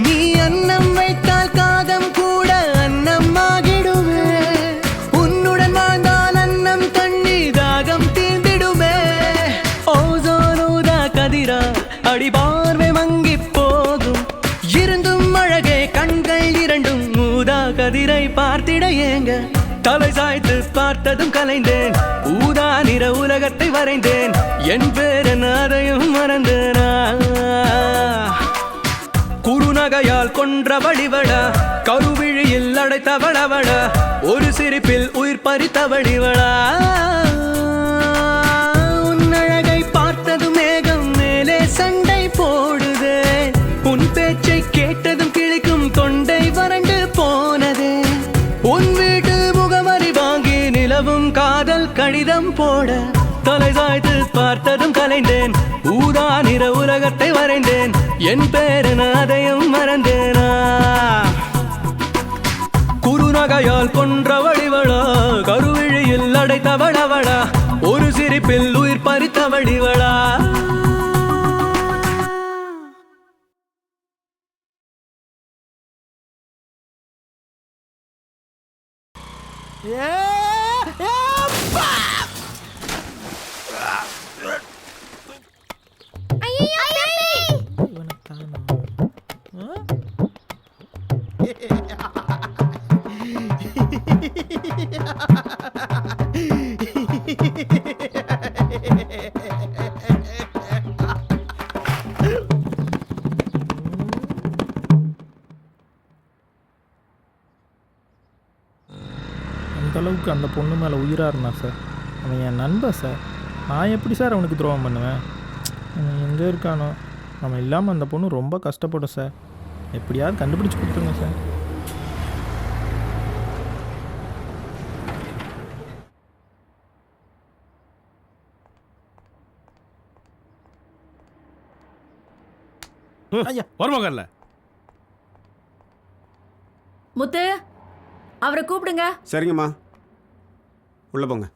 நீ அன்னம் வைத்தால் காகம் கூட அன்னம் ஆகிடுமே உன்னுடன் வாழ்ந்தால் அன்னம் தண்ணி தாகம் தீர்ந்திடுமே ஓசோனூதா கதிரா அடிபார்வை மங்கி போகும் இருந்தும் அழகே கண்கள் இரண்டும் ஊதா கதிரை பார்த்திட ஏங்க தலை சாய்த்து பார்த்ததும் கலைந்தேன் ஊதா நிற உலகத்தை வரைந்தேன் என் பேரன் அதையும் மறந்தேனா குறுநகையால் கொன்ற வழிவடா கருவிழியில் அடைத்த வளவடா ஒரு சிரிப்பில் உயிர் பறித்த வழிவடா உன் அழகை பார்த்ததும் மேகம் மேலே சண்டை போடுதே உன் பேச்சை கேட்டதும் கிழிக்கும் தொண்டை வறண்டு போனதே உன் வீட்டு முகவரி வாங்கி நிலவும் காதல் கடிதம் போட தலை சாய்த்து பார்த்ததும் கலைந்தேன் ஊதா நிற உலகத்தை வரைந்தேன் என் பேரன் அதையும் மறந்தேனா குறுநகையால் கொன்ற வழிவளா கருவிழியில் அடைத்த வளவளா ஒரு சிரிப்பில் உயிர் பறித்த வழிவளா அந்தளவுக்கு அந்த பொண்ணு மேலே உயிராக இருந்தான் சார். அவன் என் நண்பன் சார். நான் எப்படி சார் அவனுக்கு துரோகம் பண்ணுவேன்? அவன் எங்கே இருக்கானோ? அவன் இல்லாமல் அந்த பொண்ணு ரொம்ப கஷ்டப்படும் சார். எப்படியாவது கண்டுபிடிச்சி கொடுத்துருங்க சார். ஐயா வருவாங்கல்ல. முத்து, அவரை கூப்பிடுங்க. சரிங்கம்மா, உள்ள போங்க.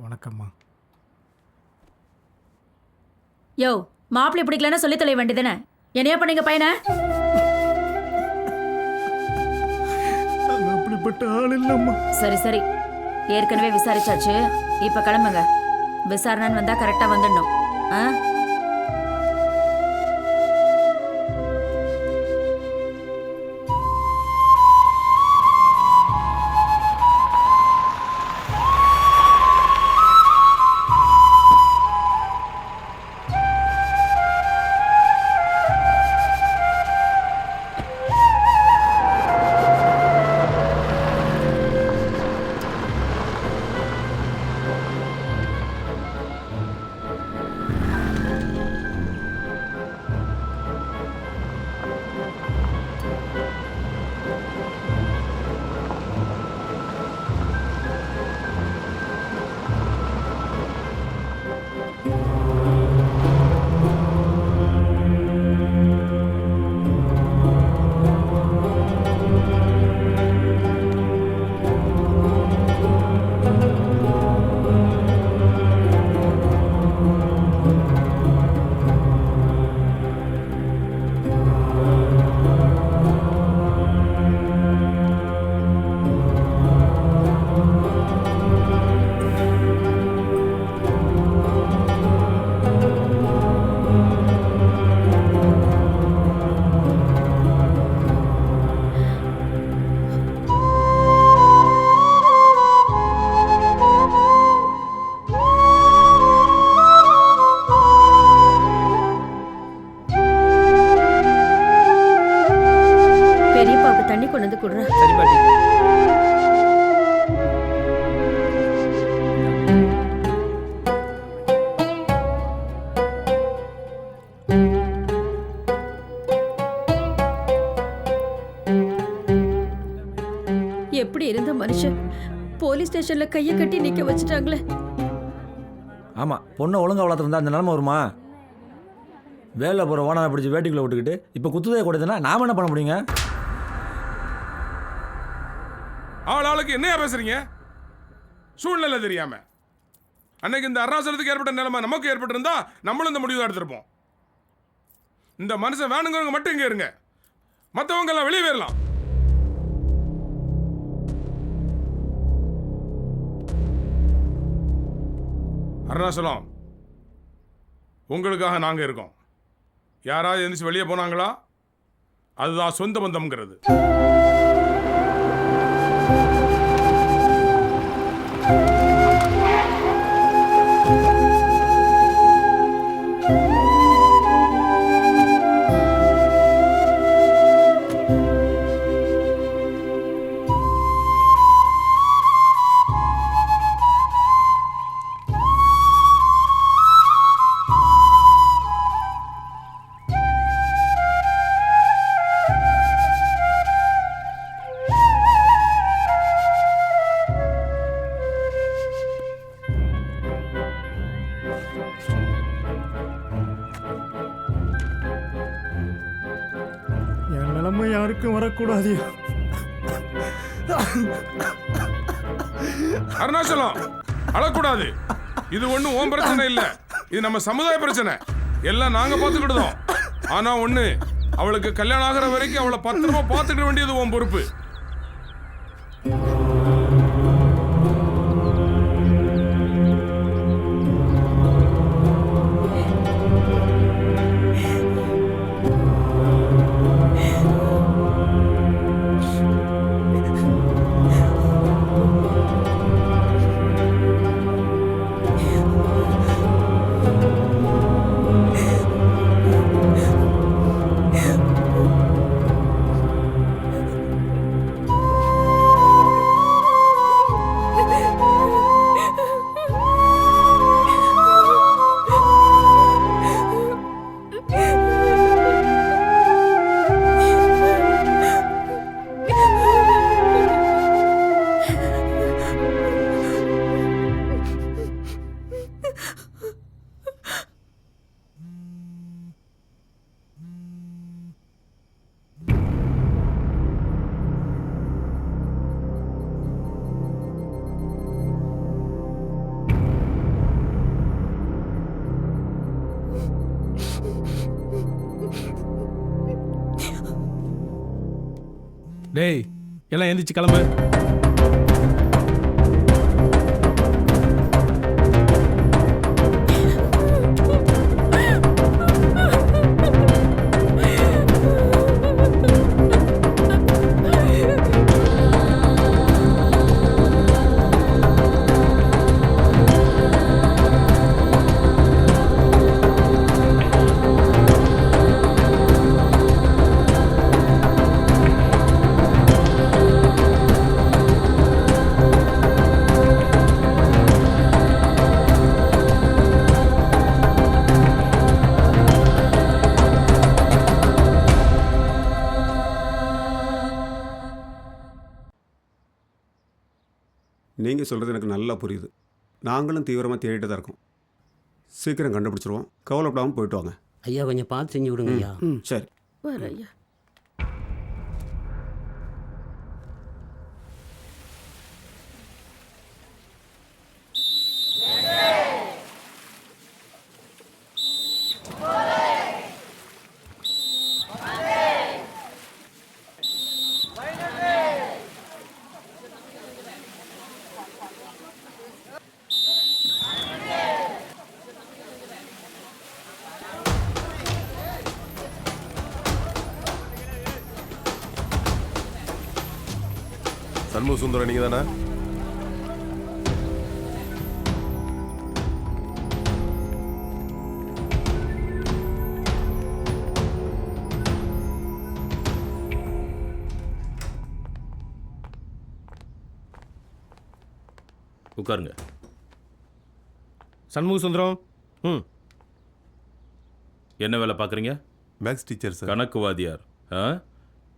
வணக்கம்மா. யோ, மாப்பிள்ளை பிடிக்கலன்னா சொல்லி தொலை வேண்டியதுன்னு என்னையா பண்ணீங்க பையனை? அப்படிப்பட்ட ஆள் இல்லம்மா. சரி சரி, ஏற்கனவே விசாரிச்சாச்சு. இப்ப கிளம்புங்க. விசாரணைன்னு வந்தா கரெக்டா வந்துடணும். ஆ, கொடுறா. சரி பாட்டி. எப்படி இருந்த மனுஷன் போலீஸ் ஸ்டேஷன்ல கையை கட்டி நிக்க வச்சுட்டாங்களே. ஆமாம், பொண்ணை ஒழுங்கா வளர்த்துருந்தா அந்த நிலமை வருமா? வேலை போகிற ஓனரை பிடிச்சி வேட்டிக்குள்ளே விட்டுக்கிட்டு இப்போ குத்துதே கொடுத்தனா நாம் என்ன பண்ண முடியுங்க? ஆளுக்கு என்னையா பேசுறீங்க? சூழ்நிலை தெரியாம அன்னைக்கு இந்த அருணாச்சலத்துக்கு ஏற்பட்ட நிலைமை நமக்கு ஏற்பட்டிருந்தா நம்மளும் இந்த முடிவு எடுத்திருப்போம். இந்த மனுஷன் வேணுங்கிறவங்க மட்டும் இங்க இருங்க, மற்றவங்க எல்லாம் வெளியே வரலாம். அருணாச்சலம், உங்களுக்காக நாங்க இருக்கோம். யாராவது எந்திரிச்சு வெளியே போனாங்களா? அதுதான் சொந்த பந்தம்ங்கிறது. என் நிலைமை யாருக்கும் வரக்கூடாது. அருணாச்சலம், அழக்கூடாது. இது ஒண்ணும் ஓம் பிரச்சனை இல்ல, இது நம்ம சமுதாய பிரச்சனை. எல்லாம் நாங்க பார்த்துக்கிட்டோம். ஆனா ஒண்ணு, அவளுக்கு கல்யாணம் ஆகிற வரைக்கும் அவளை பத்திரமா பார்த்துக்க வேண்டியது உன் பொறுப்பு. டேய், எல்லாம் எந்திரிச்சு கிளம்பு. நீங்கள் சொல்கிறது எனக்கு நல்லா புரியுது. நாங்களும் தீவிரமாக தேடிட்டு தான் இருக்கோம். சீக்கிரம் கண்டுபிடிச்சிருவோம். கவலைப்படாமல் போயிட்டு வாங்க. ஐயா கொஞ்சம் பார்த்து செஞ்சு விடுங்க ஐயா. சரி. வரையா. சண்முக சுந்தரம் நீங்க தானே? உட்காருங்க. சண்முக சுந்தரம். ம். என்ன வேலை பார்க்குறீங்க? Maths teacher sir. கணக்கு வாத்தியார்.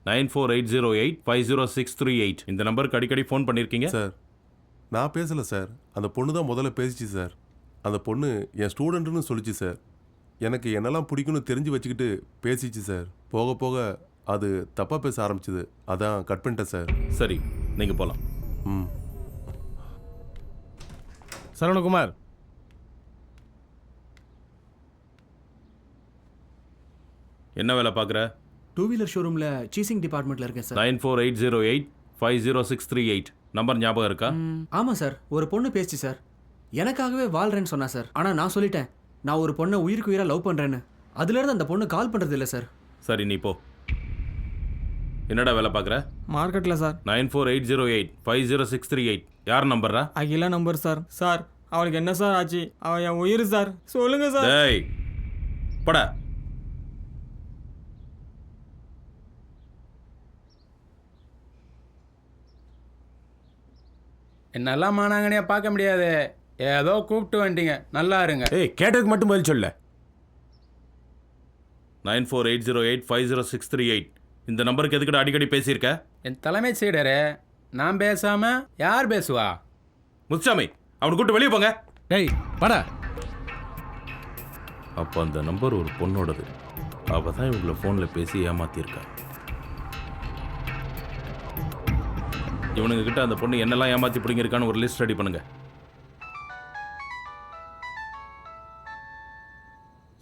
9480850638 இந்த நம்பருக்கு அடிக்கடி ஃபோன் பண்ணியிருக்கீங்க சார். நான் பேசலை சார், அந்த பொண்ணு தான் முதல்ல பேசிச்சு சார். அந்த பொண்ணு என் ஸ்டூடெண்ட்டுன்னு சொல்லிச்சு சார். எனக்கு என்னெல்லாம் பிடிக்கும்னு தெரிஞ்சு வச்சுக்கிட்டு பேசிச்சு சார். போக போக அது தப்பாக பேச ஆரம்பிச்சுது, அதான் கட் பண்ணிட்டேன் சார். சரி, நீங்கள் போகலாம். ம். சரவணகுமார். என்ன வேலை பார்க்குற? 2 வீலர் ஷோரூமில் சீசிங் டிபார்ட்மெண்ட்டில் இருக்கேன் சார். 9480850638 நம்பர் ஞாபகம் இருக்கா? ஆமாம் சார், ஒரு பொண்ணு பேசிச்சு சார். எனக்காகவே வாழ்றேன்னு சொன்னா சார். ஆனால் நான் சொல்லிட்டேன், நான் ஒரு பொண்ணை உயிருக்கு உயிராக லவ் பண்ணுறேன்னு. அதுலேருந்து அந்த பொண்ணு கால் பண்ணுறது இல்லை சார். சரி, நீ போ. என்னடா வேலை பார்க்குற? மார்க்கெட்டில் சார். 9480850638 யார் நம்பர்ரா? Akila number sir. சார் அவளுக்கு என்ன சார் ஆச்சு? அவன் என் உயிர் சார், சொல்லுங்க சார். டேய் படா. என்னெல்லாம் மானாங்கனியா பார்க்க முடியாது. ஏதோ கூப்பிட்டு வந்துட்டீங்க, நல்லா இருங்க. ஏய், கேட்டதுக்கு மட்டும் பதில் சொல்ல. 9480850638 இந்த நம்பருக்கு எதுக்கிட்ட அடிக்கடி பேசியிருக்க? என் தலைமை சீடரு, நான் பேசாம யார் பேசுவா? முத்துசாமி, அவனை கூப்பிட்டு வெளியே போங்க. டேய் படா. அப்போ அந்த நம்பர் ஒரு பொண்ணோடது. அவள் தான் இவங்களை ஃபோனில் பேசி ஏமாத்தியிருக்கா. இவனுங்க கிட்ட அந்த பொண்ணு என்னெல்லாம் ஏமாத்தி பிடிங்கிருக்கான்னு ஒரு லிஸ்ட் ரெடி பண்ணுங்க.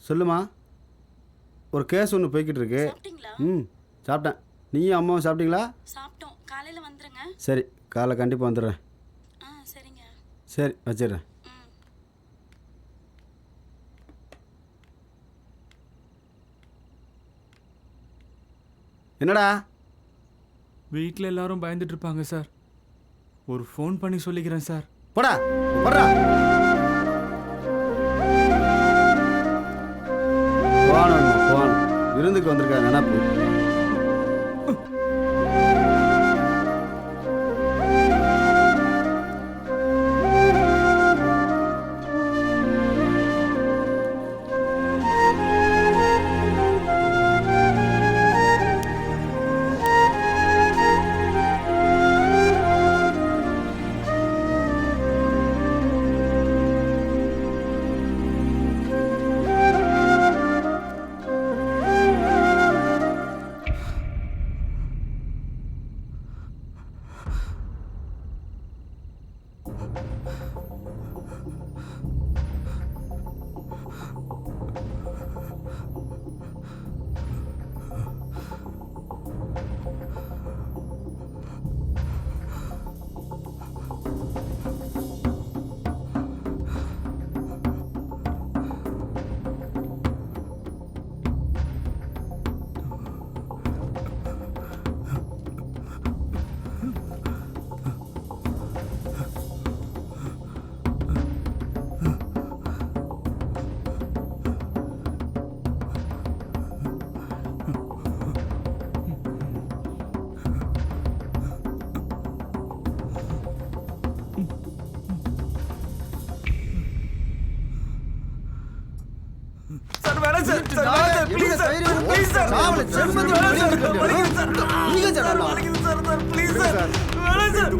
சொல்லுமா. ஒரு கேஸ் ஒன்று போய்கிட்டு இருக்கு. ம், சாப்பிட்டேன். நீயும் அம்மாவும் சாப்பிட்டீங்களா? சாப்பிட்டோம். காலையில் வந்துடுங்க. சரி, காலை கண்டிப்பாக வந்துடுறேன். சரிங்க. சரி, வச்சிடுறேன். என்னடா? வீட்டில் எல்லாரும் பயந்துட்டு இருப்பாங்க சார். ஒரு ஃபோன் பண்ணி சொல்லிக்கிறேன் சார். போடா போடா. ஃபோன் விருந்துக்கு வந்திருக்க நினப்பு. சார் வேணாம் சார். சார் வேணாம் sir. Please sir. Please sir. சாவல செம்மதி வலிக்குது சார். நீங்க சார் வலிக்குது சார். Sir please sir. வேணாம் சார்.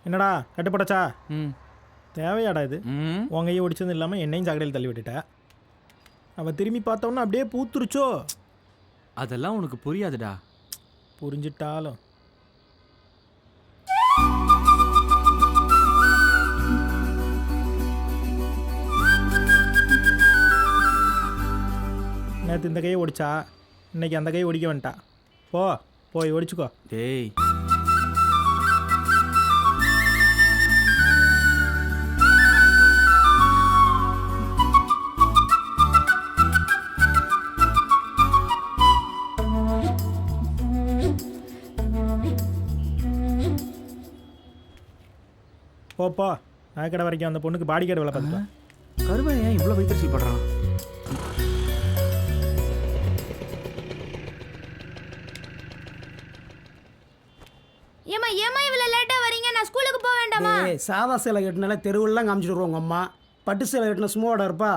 என்னடா கட்டுப்படச்சா? தேவையாடா இது? உங்கையும் ஒடிச்சதும் இல்லாமல் என்னையும் சாக்கடையில் தள்ளி விட்டுட்ட. அவள் திரும்பி பார்த்தோன்னா அப்படியே பூத்துருச்சோ. அதெல்லாம் உனக்கு புரியாதுடா. புரிஞ்சிட்டாலும் நேற்று இந்த கையை ஒடிச்சா இன்னைக்கு அந்த கையை ஒடிக்க வேண்டாம். போய் ஒடிச்சுக்கோ. டேய் போ நகைக்கடை வரைக்கும் அந்த பொண்ணுக்கு பாடி கார்டு வேலை பார்த்துக்கலாம். கருவா ஏன் இவ்வளோ வைத்தறிச்சல் படுறான்? ஏமா இவ்வளோ லேட்டாக வரீங்க? நான் ஸ்கூலுக்கு போக வேண்டாமா? சாதா சேலை கட்டினால தெருவெல்லாம் காமிச்சிட்டு வருவாங்க அம்மா. பட்டு சேலை கட்டின சும்மாவோட இருப்பா.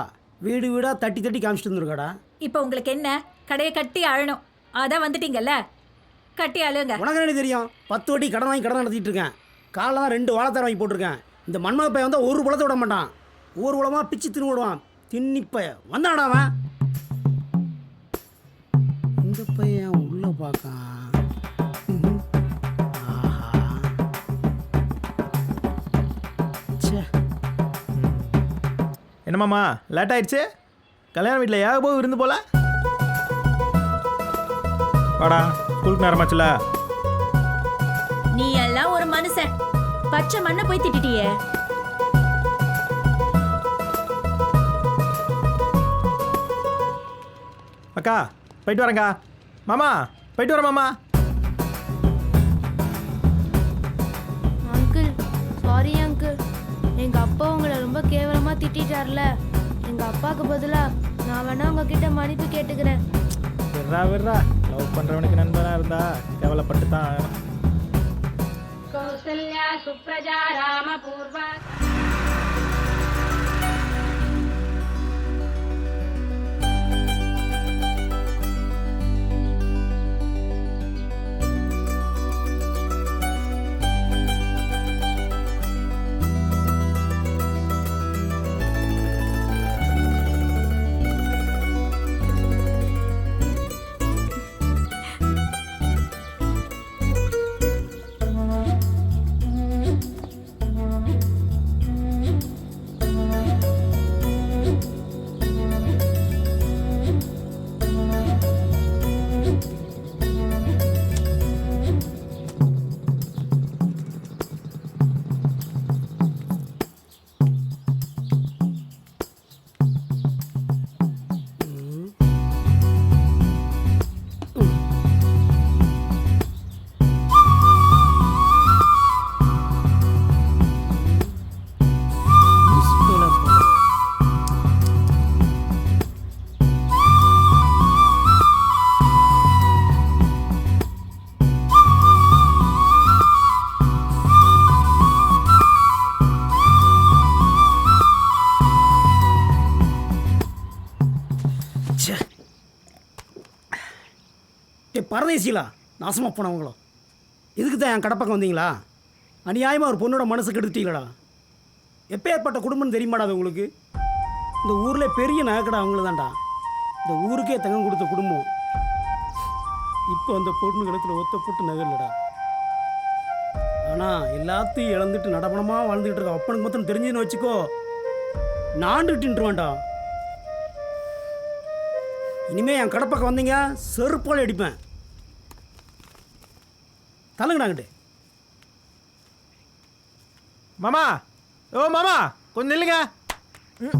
வீடு வீடாக தட்டி காமிச்சிட்டு வந்துருக்காடா. இப்போ உங்களுக்கு என்ன? கடையை கட்டி அழணும். அதான் வந்துட்டீங்கல்ல, கட்டி அழுங்க. உனக்கு என்ன தெரியும்? 10 வாட்டி கடன் வாங்கி கடன் நடத்திட்டு இருக்கேன். காலைல தான் 2 வாழைத்தார் வாங்கி போட்டிருக்கேன். இந்த மன்மத பையன் வந்தால் ஒரு பழத்தை விட மாட்டான். ஒரு உலமாக பிச்சு தின்னு விடுவான். தின்னிப்பைய வந்தாடா அவன். இந்த பையன் உள்ள பார்க்கான். என்னமாம்மா லேட் ஆயிடுச்சு? கல்யாண வீட்டில் ஏக போய் இருந்து போல. வாடா ஸ்கூலுக்கு நேரமாச்சுல. நீ எல்லாம் ஒரு மனுஷன். பச்சை மண்ணை போய் திட்டிட்டியே. அக்கா போயிட்டு வரேங்க்கா. மாமா போயிட்டு வரேன் மாமா. Uncle sorry uncle. எங்கள் அப்பா உங்களை ரொம்ப கேவலமாக திட்டார்ல. எங்கள் அப்பாவுக்கு பதிலாக நான் வேணா உங்ககிட்ட மன்னிப்பு கேட்டுக்கிறேன். விட்றா லவ் பண்ணுறவனுக்கு நண்பனாக இருந்தா கேவலப்பட்டு தான் ஆகணும். கௌசல்யா சுப்ரஜா ராமபூர்வா. பரதேசிகளா, நாசமாக போனவங்களோ, இதுக்கு தான் என் கடப்பக்கம் வந்தீங்களா? அநியாயமாக ஒரு பொண்ணோட மனசு கெடுத்துட்டீங்களா? எப்பேற்பட்ட குடும்பம்னு தெரியுமாடா அது உங்களுக்கு? இந்த ஊரில் பெரிய நகைக்கடை அவங்கள தான்டா. இந்த ஊருக்கே தங்கம் கொடுத்த குடும்பம். இப்போ அந்த பொண்ணு இடத்துல ஒத்த போட்டு நகை இல்லைடா. ஆனால் எல்லாத்தையும் இழந்துட்டு நடப்பணமாக வாழ்ந்துக்கிட்டு இருக்க அப்பனுக்கு மொத்தம் தெரிஞ்சுன்னு வச்சுக்கோ, நாண்டு தின்றுவான்டா. இனிமேல் என் கடப்பக்கம் வந்தீங்க செருப்பால் அடிப்பேன். தள்ளுங்கடாங்கிட்டு. மாமா மாமா கொஞ்சம் நில்லுங்க.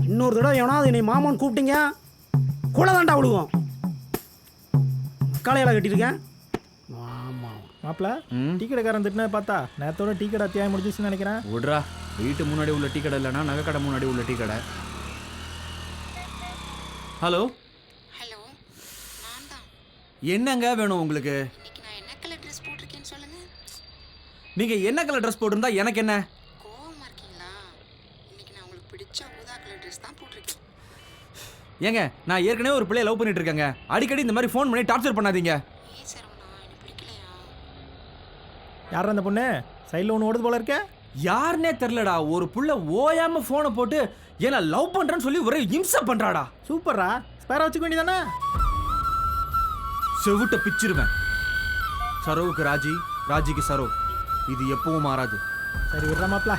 இன்னொரு தடவை எவனாவது என்னை மாமான்னு கூப்பிட்டீங்க கூட தாண்டா விடுவோம். காலையெல்லாம் கட்டியிருக்கேன். மாப்பிள்ள டீ கடைக்காரன் திட்டினா பார்த்தா நேரத்தோட டீ கடை அத்தியாயம் முடிஞ்சிச்சுன்னு நினைக்கிறேன். விட்றா, வீட்டு முன்னாடி உள்ள டீ கடை இல்லைனா நகை கடை முன்னாடி உள்ள டீ கடை. ஹலோ ஹலோ, நான் தான். என்னங்க வேணும் உங்களுக்கு? இன்னைக்கு நான் என்ன கலர் ட்ரெஸ் போட்டிருக்கேன்னு சொல்லுங்க. நீங்க என்ன கலர் ட்ரெஸ் போட்டிருந்தா எனக்கு என்ன? கோவமா இருக்கீங்களா? இன்னைக்கு நான் உங்களுக்கு பிடிச்ச ஊதா கலர் ட்ரெஸ் தான் போட்டிருக்கேன். ஏங்க, நான் ஏற்கனவே ஒரு பிள்ளைய லவ் பண்ணிட்டு இருக்கேங்க. அடிக்கடி இந்த மாதிரி ஃபோன் பண்ணி டார்ச்சர் பண்ணாதீங்க. ஏன் சரவணா, எனக்கு பிடிக்கலையா? யார் அந்த பொண்ணு சைடில் ஒன்று ஓடுது போல இருக்க? யாருன்னே தெரிலடா. ஒரு புள்ள ஓயாம ஃபோனை போட்டு ஏன்னா லவ் பண்றேன்னு சொல்லி ஒரே இம்சை பண்றாடா. சூப்பரா, ஸ்பேரா வச்சுக்க வேண்டியதானே? செவிட்ட பிச்சிருவேன். சரோவுக்கு ராஜி, ராஜிக்கு சரோ, இது எப்பவும் மாறாது. சரி விடுற மாப்பிள்ள.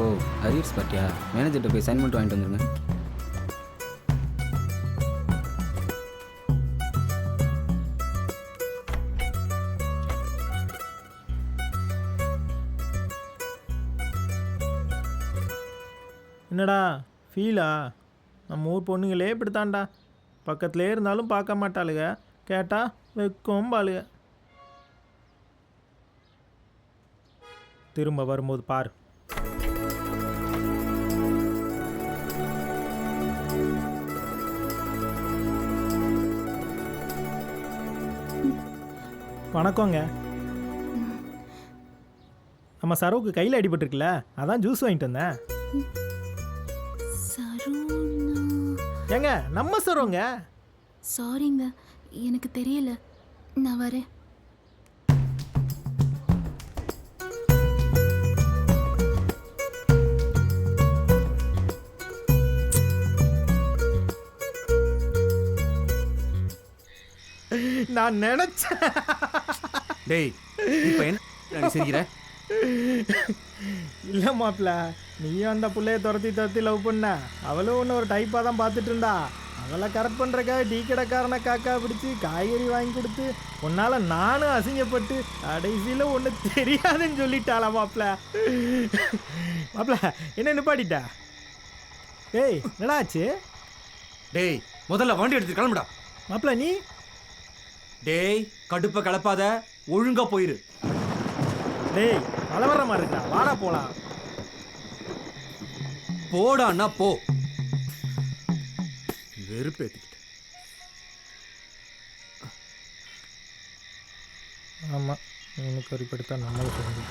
ஓ அரியர்ஸ் பார்ட்டியா? மேனேஜர்கிட்ட போய் சைன் பண்ணிட்டு வாங்கிட்டு வந்துருங்க. என்னடா ஃபீலா? நம்ம ஊர் பொண்ணுங்களே இப்படி தான்டா, பக்கத்துலேயே இருந்தாலும் பார்க்க மாட்டாளுங்க, கேட்டால் வெக்கம் பாளுங்க. திரும்ப வரும்போது பாரு. வணக்கங்க. நம்ம சரோவுக்கு கையில் அடிபட்டுருக்குல்ல, அதான் ஜூஸ் வாங்கிட்டு வந்தேன். ஏங்க நம்ம சரோங்க. சாரிங்க, எனக்கு தெரியல, நான் வரேன். நான் நினைச்சேன். டேய் இப்போ என்ன சிரிக்கிற? இல்லை மாப்பிள்ள, நீயும் அந்த பிள்ளைய துரத்தி லவ் பண்ண, அவளும் ஒன்று ஒரு டைப்பாக தான் பார்த்துட்டு இருந்தா. அவளை கரெக்ட் பண்ணுறக்காக டீ கடைக்காரனை காக்கா பிடிச்சி காய்கறி வாங்கி கொடுத்து உன்னால் நானும் அசிங்கப்பட்டு கடைசியில் ஒன்று தெரியாதுன்னு சொல்லிட்டாளா மாப்பிள்ள. மாப்பிள்ள என்ன நிப்பாட்டிட்டா? டேய் என்னடாச்சு? டேய் முதல்ல வண்டி எடுத்து கிளம்புடா. மாப்பிள்ள நீ? டேய் கடுப்பை கலப்பாத, ஒழுங்கா போயிரு. டேய் மழை வர்ற மாதிரி இருக்கா, வாடா போலாம். போடான்னா போ. வெறுப்பேத்திக்கிட்டு. ஆமாம், எனக்கு ஒரு படுத்தா நம்மளுக்கு தெரிஞ்சு.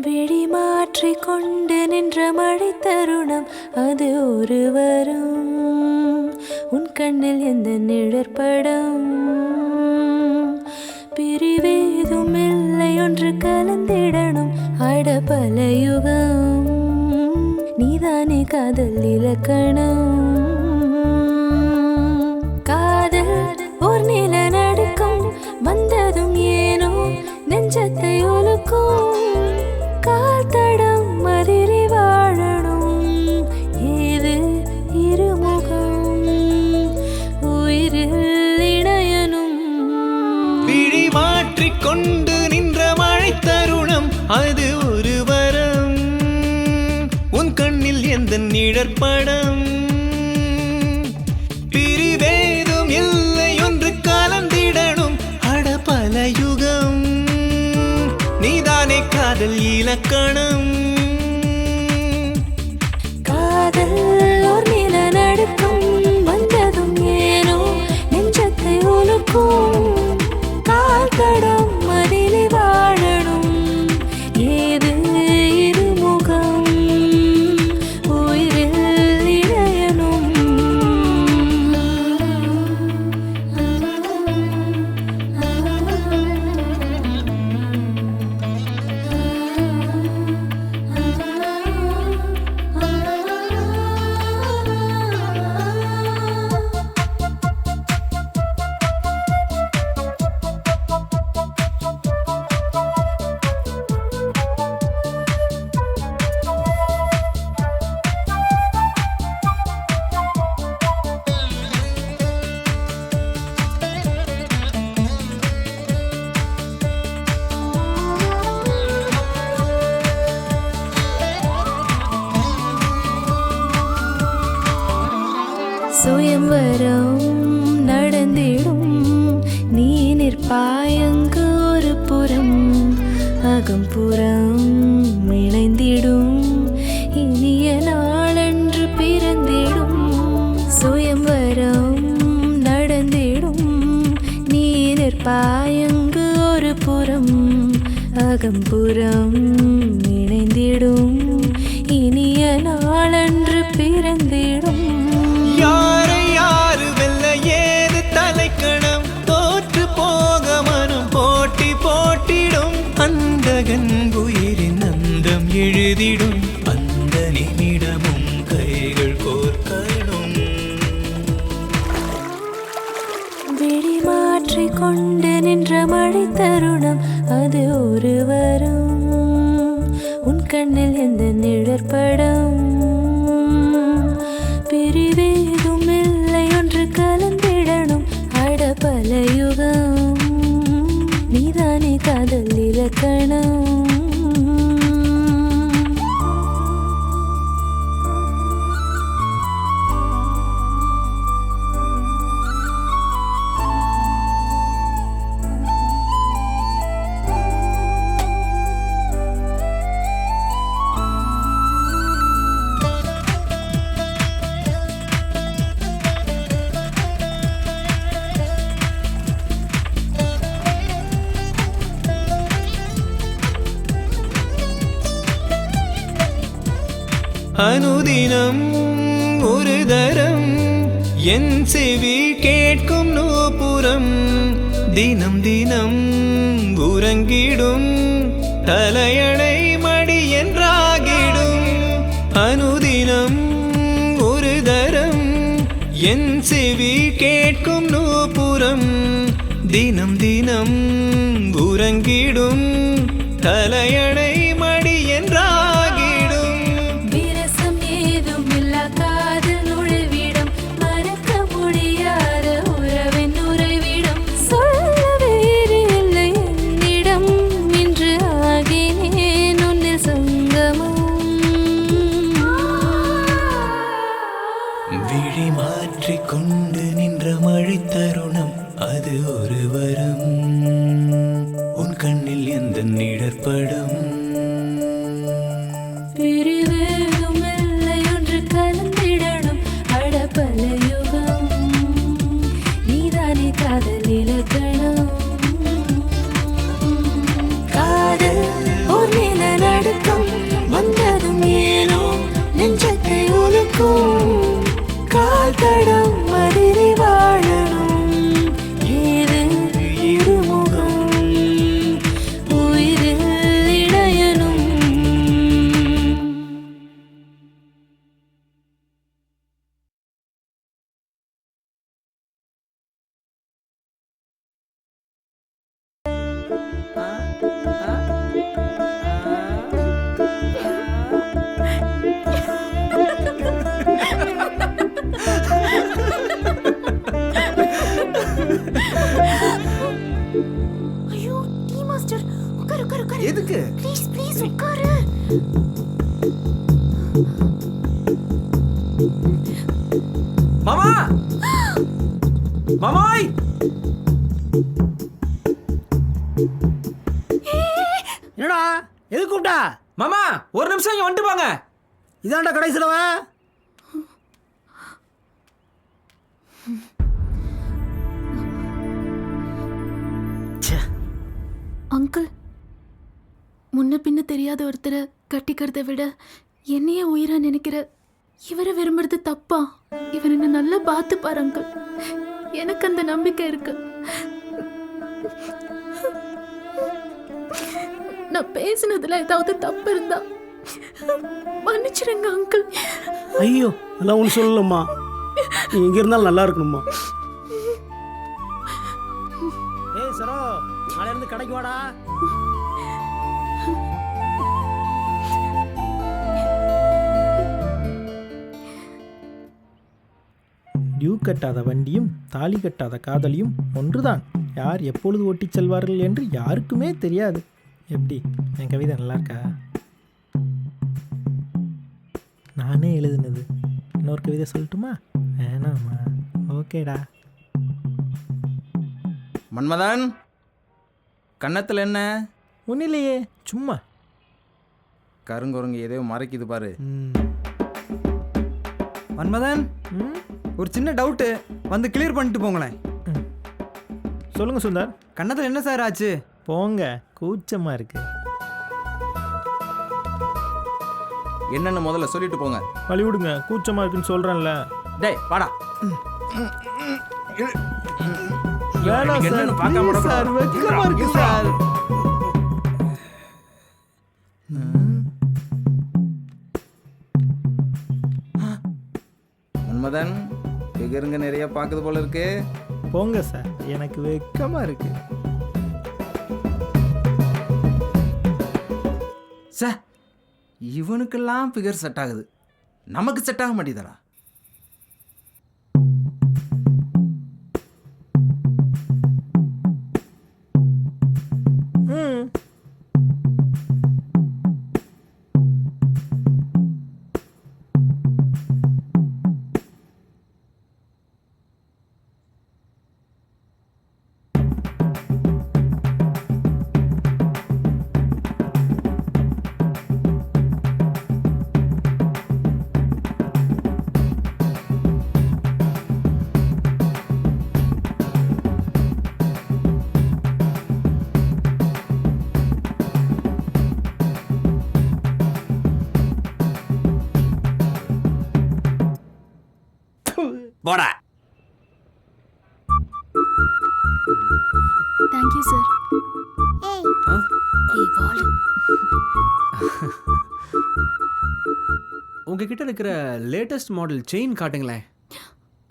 விழி மாற்றி கொண்டு நின்ற மழை தருணம் அது ஒரு வரும். உன் கண்ணில் எந்த நிழற்படம், பிரிவேதும் இல்லை ஒன்று கலந்திடணும். அட பல யுகம் நீதானே காதல் இலக்கணம். காதல் ஒரு நில நடுக்கம் வந்ததும் ஏனோ நெஞ்சத்தை ஒலுக்கும். காத்தடம் மதிரி வாழணும், ஏது இருமுகம் உயிரில் இணையனும். விழி மாற்றிக் கொண்டு நின்ற மழை தருணம் அது ஒரு வரம். உன் கண்ணில் எந்த நிழற்படம், பிரிவேதும் இல்லை ஒன்று கலந்திடணும். அட பல யுகம் நீதானே காதல் இலக்கணம். காதல் ஒரு நில நடுக்கம் வந்ததும் ஏனோ நெஞ்சத்தை ஒலுக்கும். காத்தடம் மதிலி வாழணும், ஏது இருமுகம் உயிரில் இணையனும். சுயம்வரம் நடந்திடும் நீ நிற்பாயங்கு ஒரு புறம் அகம்புறம் இணைந்திடும் இனிய நாளன்று பிறந்திடும் சுயம்வரம் நடந்திடும் நீ நிற்பாயங்கு ஒரு புறம் அகம்புறம் இணைந்திடும் இனிய நாளன்று பிறந்திடும் யாரை யாரு வெல்ல ஏது தலைக்கணம் தோற்று போக மனம் போட்டி போட்டிடும் அந்தகன் உயிரின் அந்தம் எழுதிடும் அந்த நிமிடமும் கைகள் கோர்க்கணும் விழி மாற்றிக் கொண்டு நின்ற மழை தருணம் அது ஒரு வரும் உன் கண்ணில் எந்த நிழற்படம் பிரிவேதும் இல்லை ஒன்று கலந்திடணும் அட பல யுகம் நீதானே காதல் இலக்கணம் அனுதினம் ஒரு தரம் என் செவி கேட்கும் நூபுரம் தினம் தினம் உறங்கிடும் தலையணை மடி என்றாகிடும் அனுதினம் ஒரு தரம் என் செவி கேட்கும் நூபுரம் தினம் தினம் உறங்கிடும் தலையணை மடி என்றாகிடும் விரசம் ஏதும் இல்லா காதல் நுழைவிடம் மறக்க முடியாத உறவின் உறைவிடம் சொல்ல வேறு இல்லை என்னிடம் இன்று ஆகினேன் உன்னில் சங்கமம் விழி மாற்றிக் கொண்டு நின்ற மழை தருணம் அது ஒரு வரம் உன் கண்ணில் எந்த நிழற்படம் பிரிவேதும் இல்லை ஒன்று கலந்திடணும் அட பல யுகம் நீதானே காதல் இலக்கணம் காதல் ஒரு நில நடுக்கம் வந்ததும் ஏனோ நெஞ்சத்தை உலுக்கும் கால் தடம் மதிரி வாழணும் ஏது இருமுகம் உயிரில் இணையணும் ஐயோ டீ மாஸ்டர் உட்காரு உட்காரு உட்காரு எதுக்கு ப்ளீஸ் ப்ளீஸ் உட்காரு மாமா மாமாய் என்னடா எது கூப்பிட்டா மாமா ஒரு நிமிஷம் இங்க வந்துட்டு போங்க இதாண்டா கடைசிலவ அங்கிள் முன்ன பின்ன தெரியாத ஒருத்தரை கட்டிக்கிறத விட என்னையே உயிரா நினைக்கிற இவரை விரும்புறது தப்பா? இவர் என்ன நல்லா பார்த்துப்பாரு அங்கிள். எனக்கு அந்த நம்பிக்கை இருக்கு. நான் பேசினதுல ஏதாவது தப்பு இருந்தா மன்னிச்சிடுங்க அங்கிள். ஐயோ எல்லாம் ஒன்று சொல்லலம்மா, நீ எங்கே இருந்தாலும் நல்லா இருக்கணும்மா. ஏய் சரோ, நாளையிலேருந்து கடைக்கு வாடா. டியூ கட்டாத வண்டியும் தாலி கட்டாத காதலியும் ஒன்றுதான். யார் எப்பொழுது ஓட்டிச் செல்வார்கள் என்று யாருக்குமே தெரியாது. எப்படி என் கவிதை நல்லா இருக்கா? நானே எழுதுனது. இன்னொரு கவிதை சொல்லட்டுமா? வேணாமா, ஓகேடா. மன்மதன், கன்னத்தில் என்ன? ஒன்றும் இல்லையே, சும்மா. கருங்குரங்கு எதையோ மறைக்குது பாரு. மன்மதன், ஒரு சின்ன டவுட்டு, வந்து கிளியர் பண்ணிட்டு போங்களேன். சொல்லுங்க சுந்தர். கன்னத்தில் என்ன சார் ஆச்சு? போங்க, கூச்சமாக இருக்கு. என்னன்னு முதல்ல சொல்லிட்டு போங்க. வழி விடுங்க, கூச்சமாக இருக்குன்னு சொல்கிறேன்ல. டேய் வாடா. வேணாம் சார், please சார், வெக்கமா இருக்கு சார். மன்மதன், ஃபிகருங்க நிறைய பார்க்குது போல இருக்கு. போங்க சார், எனக்கு வெக்கமா இருக்கு. சார், இவனுக்கெல்லாம் ஃபிகர் செட் ஆகுது, நமக்கு செட் ஆக மாட்டேதரா? போடா. Thank you sir. உங்ககிட்ட இருக்கிற லேட்டஸ்ட் மாடல் செயின் காட்டுங்களேன்.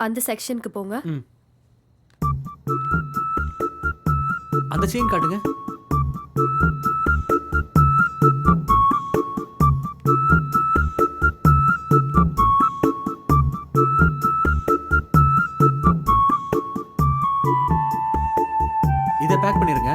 அந்த செக்ஷனுக்கு போங்க. அந்த செயின் காட்டுங்க. இதை பேக் பண்ணிருங்க.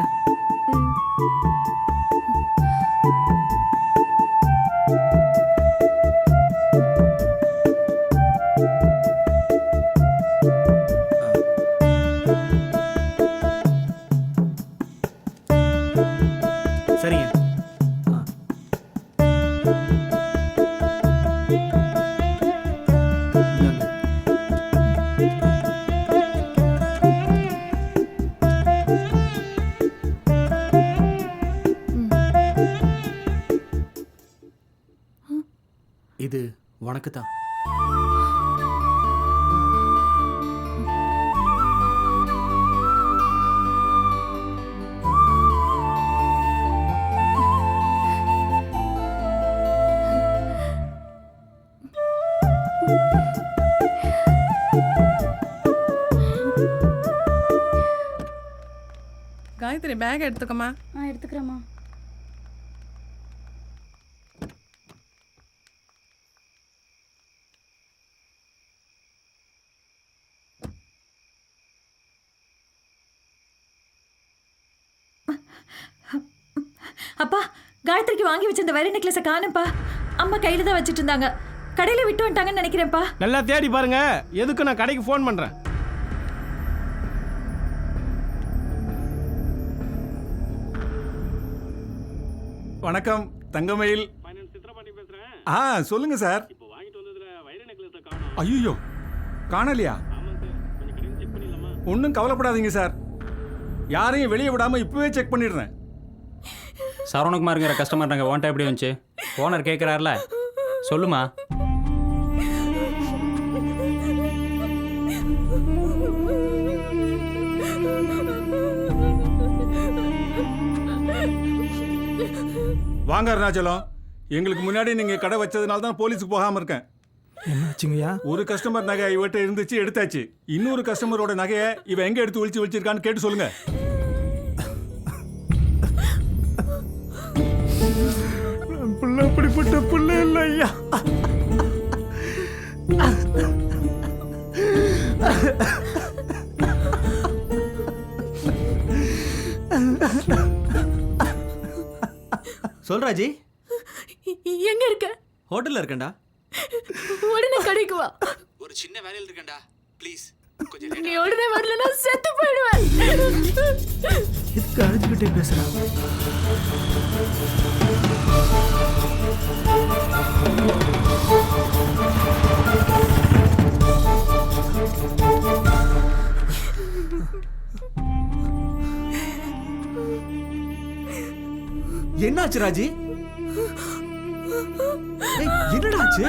சரிங்க. இது உனக்கு தான். காயத்ரி, பேக் எடுத்துக்கமா. எடுத்துக்கிறேம்மா. அப்பா, காயத்ரிக்கு வாங்கி வச்ச இந்த வைர நெக்லஸை காணும்ப்பா. அம்மா கையில தான் வச்சுட்டு இருந்தாங்க, கடையில விட்டு வந்துட்டாங்கன்னு நினைக்கிறேன்ப்பா. நல்லா தேடி பாருங்க, எதுக்கு நான் கடைக்கு ஃபோன் பண்றேன். வணக்கம், தங்கமயில். சொல்லுங்க சார். ஐயோ, காணலையா? ஒன்றும் கவலைப்படாதீங்க சார், யாரையும் வெளியே விடாம இப்பவே செக் பண்ணிடுறேன். சரவணகுமாருங்கிற கஸ்டமர் நாங்கள் ஓன்ட்டா எப்படி வந்துச்சு? ஓனர் கேட்குறாருல, சொல்லுமா. வாங்க அருணாச்சலம், எங்களுக்கு முன்னாடி நீங்க கடை வச்சதுனால தான் போலீஸுக்கு போகாம இருக்கேன். என்னாச்சுங்கய்யா? ஒரு கஸ்டமர் நகை இவட்ட இருந்துச்சு, எடுத்தாச்சு. இன்னொரு கஸ்டமரோட நகையை இவ எங்க எடுத்து ஒளிச்சிருக்கான்னு கேட்டு சொல்லுங்க. புள்ள அப்படிப்பட்ட புள்ள இல்லை ஐயா. சொல்ராஜி, எங்க இருக்க? ஹோட்டல்ல இருக்கேன்டா. உடனே கடைக்கு வா. ஒரு சின்ன வேலையில் இருக்கேன்டா, ப்ளீஸ் நீ உடனே வரலன்னா செத்து போயிடுவேன். எதுக்கு அழுதுகிட்டே பேசுறா? என்னாச்சு ராஜி? என்னடா ஆச்சு?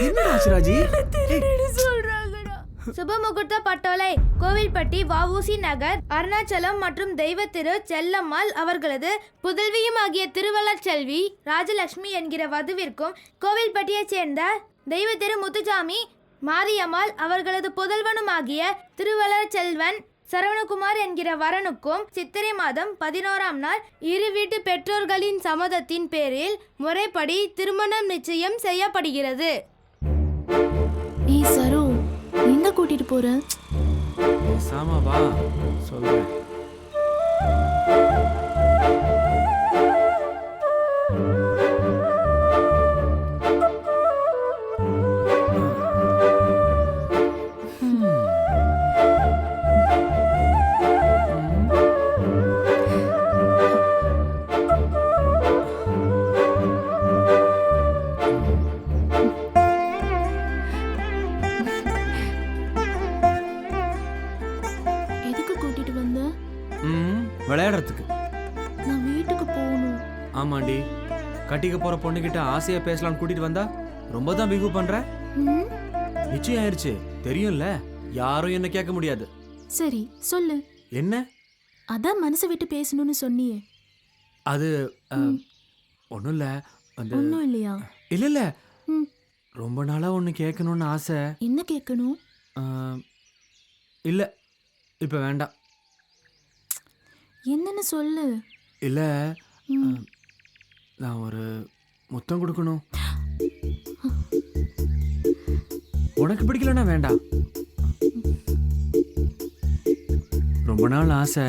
என்னடா ஆச்சு ராஜி? சுபமுகூர்த்த பட்டோலை கோவில்பட்டி வஉசி நகர் அருணாச்சலம் மற்றும் தெய்வத்திரு செல்லம்மாள் அவர்களது புதல்வியும் ஆகிய திருவள்ளர் செல்வி ராஜலட்சுமி என்கிற வதுவிற்கும் கோவில்பட்டியைச் சேர்ந்த தெய்வத்திரு முத்துசாமி மாரியம்மாள் அவர்களது புதல்வனுமாகிய திருவள்ளர் செல்வன் சரவணகுமார் என்கிற வரனுக்கும் சித்திரை மாதம் 11ஆம் நாள் இரு வீட்டு பெற்றோர்களின் சம்மதத்தின் பேரில் முறைப்படி திருமணம் நிச்சயம் செய்யப்படுகிறது. சரோ எங்க கூட்டிட்டு போறேன்? சாமா வா சொல்றேன். விளையாடுறதுக்கு. நான் வீட்டுக்கு போகணும். ஆமாண்டி, கட்டிக்க போற பொண்ணுகிட்ட ஆசையா பேசலாம்னு கூட்டிட்டு வந்தா ரொம்ப தான் பிகு பண்ற. நிச்சயம் ஆயிருச்சு தெரியும்ல, யாரும் என்ன கேட்க முடியாது. சரி சொல்லு. என்ன? அதான் மனசை விட்டு பேசணும்னு சொன்னியே. அது ஒன்றும் இல்லை. அந்த ஒன்றும் இல்லையா? இல்லை இல்லை, ரொம்ப நாளாக ஒன்று கேட்கணும்னு ஆசை. என்ன கேட்கணும்? இல்லை இப்போ வேண்டாம். என்னன்னு சொல்லு. இல்லை, நான் ஒரு முத்தம் கொடுக்கணும். உனக்கு பிடிக்கலன்னா வேண்டாம். ரொம்ப நாள் ஆசை,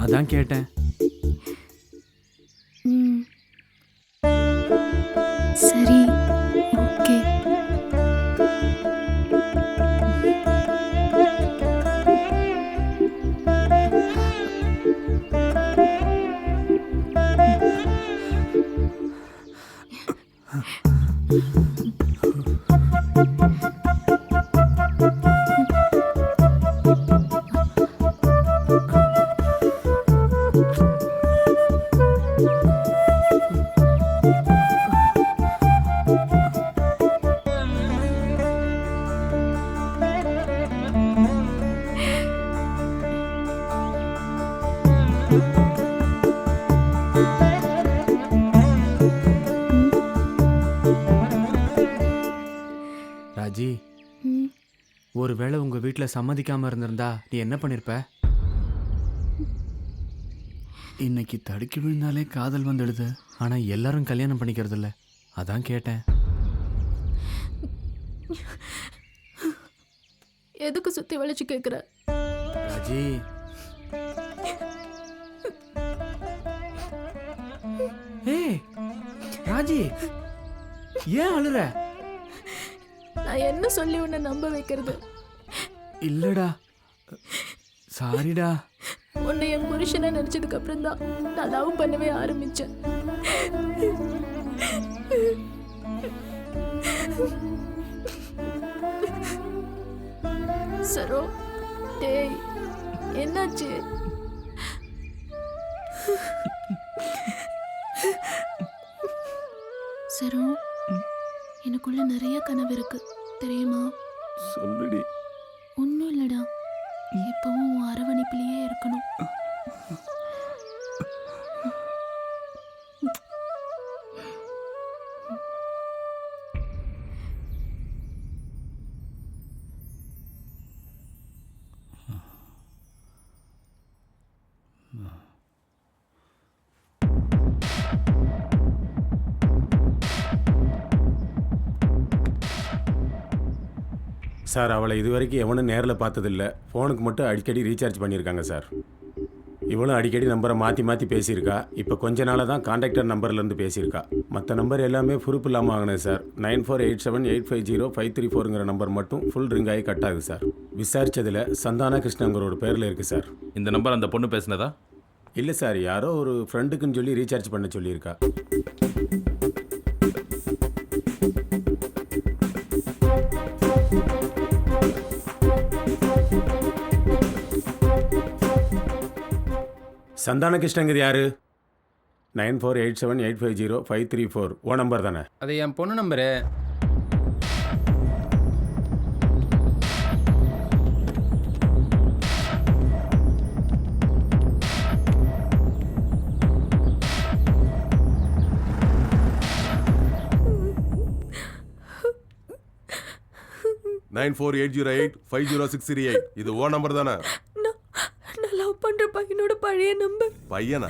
அதான் கேட்டேன். சரி, ஓகே. ராஜி, ஒருவேளை உங்க வீட்டில் சம்மதிக்காம இருந்திருந்தா நீ என்ன பண்ணிருப்ப? இன்னைக்கு தடுக்கி விழுந்தாலே காதல் வந்துடுது, ஆனா எல்லாரும் கல்யாணம் பண்ணிக்கிறது இல்ல, அதான் கேட்டேன். எதுக்கு சுத்தி வளைச்சு கேக்குற? ராஜி, ஏய் ராஜி, ஏன் அழுற? நான் என்ன சொல்லி உன்னை நம்ப வைக்கிறது? இல்லடா, சாரிடா. உன்னை என் புருஷனை நினைச்சதுக்கு அப்புறம் தான் நான் லவ் பண்ணவே ஆரம்பிச்சேன். சரோ, டேய் என்னாச்சு? சரோ, எனக்குள்ள நிறைய கனவு இருக்கு தெரியுமா? சொல்லுடி. ஒன்றும் இல்லடா, எப்பவும் உன் அரவணைப்பிலேயே இருக்கணும். சார் அவளை இது வரைக்கும் எவனும் நேரில் பார்த்ததில்ல. ஃபோனுக்கு மட்டும் அடிக்கடி ரீசார்ஜ் பண்ணியிருக்காங்க சார். இவளும் அடிக்கடி நம்பரை மாற்றி மாற்றி பேசியிருக்கா. இப்போ கொஞ்ச நாளாக தான் கான்டாக்டர் நம்பர்லேருந்து பேசியிருக்கா. மற்ற நம்பர் எல்லாமே ப்ரூஃப் இல்லாமல் வாங்கினேன் சார். 9487850534ங்கிற நம்பர் மட்டும் ஃபுல் ரிங் ஆகி கட் ஆகுது சார். விசாரித்ததில் சந்தான கிருஷ்ணங்கிறோட பேரில் இருக்குது சார். இந்த நம்பர் அந்த பொண்ணு பேசுனதா? இல்லை சார், யாரோ ஒரு ஃப்ரெண்டுக்குன்னு சொல்லி ரீசார்ஜ் பண்ண சொல்லியிருக்கா. சந்தான கிருஷ்ணங்கிறது யாரு? 9487850534 ஓ நம்பர் தானே? அது என் பொண்ணு நம்பரு. நைன் 9480850638 இது ஓ நம்பர் தானே? நான் லவ் பண்ற பையனோட பழைய நம்பர். பையனா?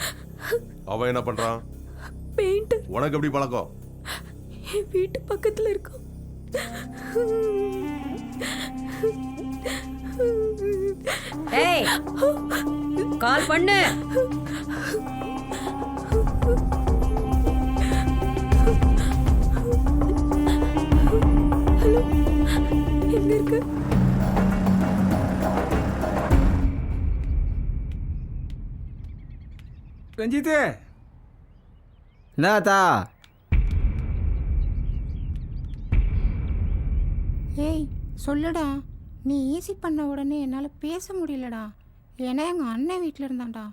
அவன் என்ன பண்றான்? பெயிண்ட். உனக்கு எப்படி பழக்கம்? என் வீட்டு பக்கத்துல இருக்கும். ஏய் கால் பண்ணு. ஹலோ, எங்க இருக்கு? ரஞ்சித்து என்னத்தா? ஏய் சொல்லுடா, நீ ஈஸி பண்ண உடனே என்னால் பேச முடியலடா. ஏன்னா எங்கள் அண்ணன் வீட்டில் இருந்தான்டா.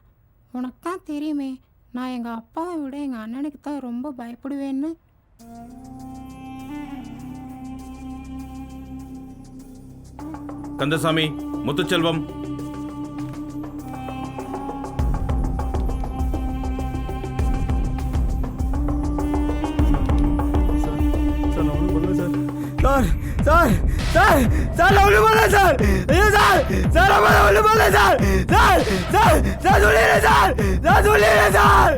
உனக்கு தான் தெரியுமே, நான் எங்கள் அப்பாவை விட எங்கள் அண்ணனுக்கு தான் ரொம்ப பயப்படுவேன்னு. Kandasamy, Muthuselvam, sir sir sir sir நான் ஒன்றும் பண்ணல சார். ஐயோ சார் சார் நான் ஒன்றும் பண்ணல சார். சார் சார் சார் சொல்லிடுறேன் சார். நான் சொல்லிடுறேன் சார்.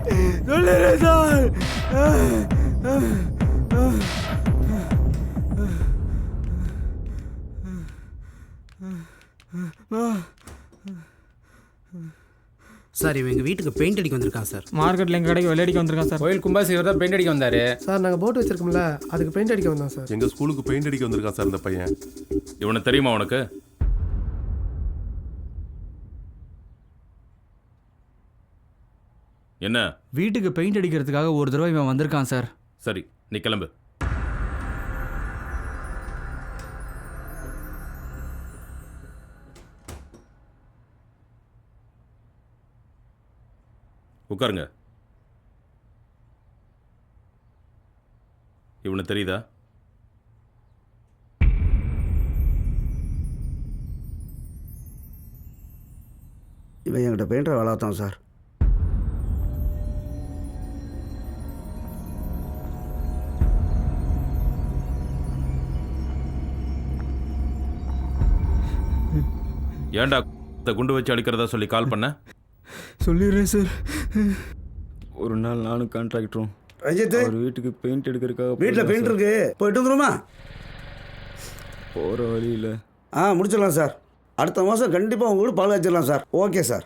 சொல்லிடுறேன் சார். சார் இவன் எங்கள் வீட்டுக்கு பெயிண்ட் அடிக்க வந்திருக்கான் சார். மார்க்கெட்டில் எங்கள் கடைக்கு விளையாடிக்க வந்திருக்கான் சார். கோயில் கும்பாசி இவர் தான் பெயிண்ட் அடிக்க வந்தாரு சார். நாங்கள் போட்டு வச்சிருக்கோம்ல, அதுக்கு பெயிண்ட் அடிக்க வந்தோம் சார். எங்க ஸ்கூலுக்கு பெயிண்ட் அடிக்க வந்திருக்கான் சார் இந்த பையன். இவனை தெரியுமா உனக்கு? என்ன? வீட்டுக்கு பெயிண்ட் அடிக்கிறதுக்காக ஒரு தடவை இவன் வந்திருக்கான் சார். சரி, நீ கிளம்பு. உட்காருங்க. இவனை தெரியுதா? இவன் என்கிட்ட பெயிண்டரை வளர்த்தான் சார். ஏன்டா குண்டு வச்சு அடிக்கிறதா சொல்லி கால் பண்ண? சொல்லிடுறேன் சார். ஒரு நாள் நானும் கான்ட்ராக்டரும் ரஞ்சித் ஒரு வீட்டுக்கு பெயிண்ட் எடுக்கிறதுக்காக வீட்டில் பெயிண்ட் இருக்கு, போயிட்டு வந்துருமா? போகிற வழியில் முடிச்சிடலாம் சார். அடுத்த மாதம் கண்டிப்பாக உங்க வீடு பால் வச்சிடலாம் சார். Okay sir.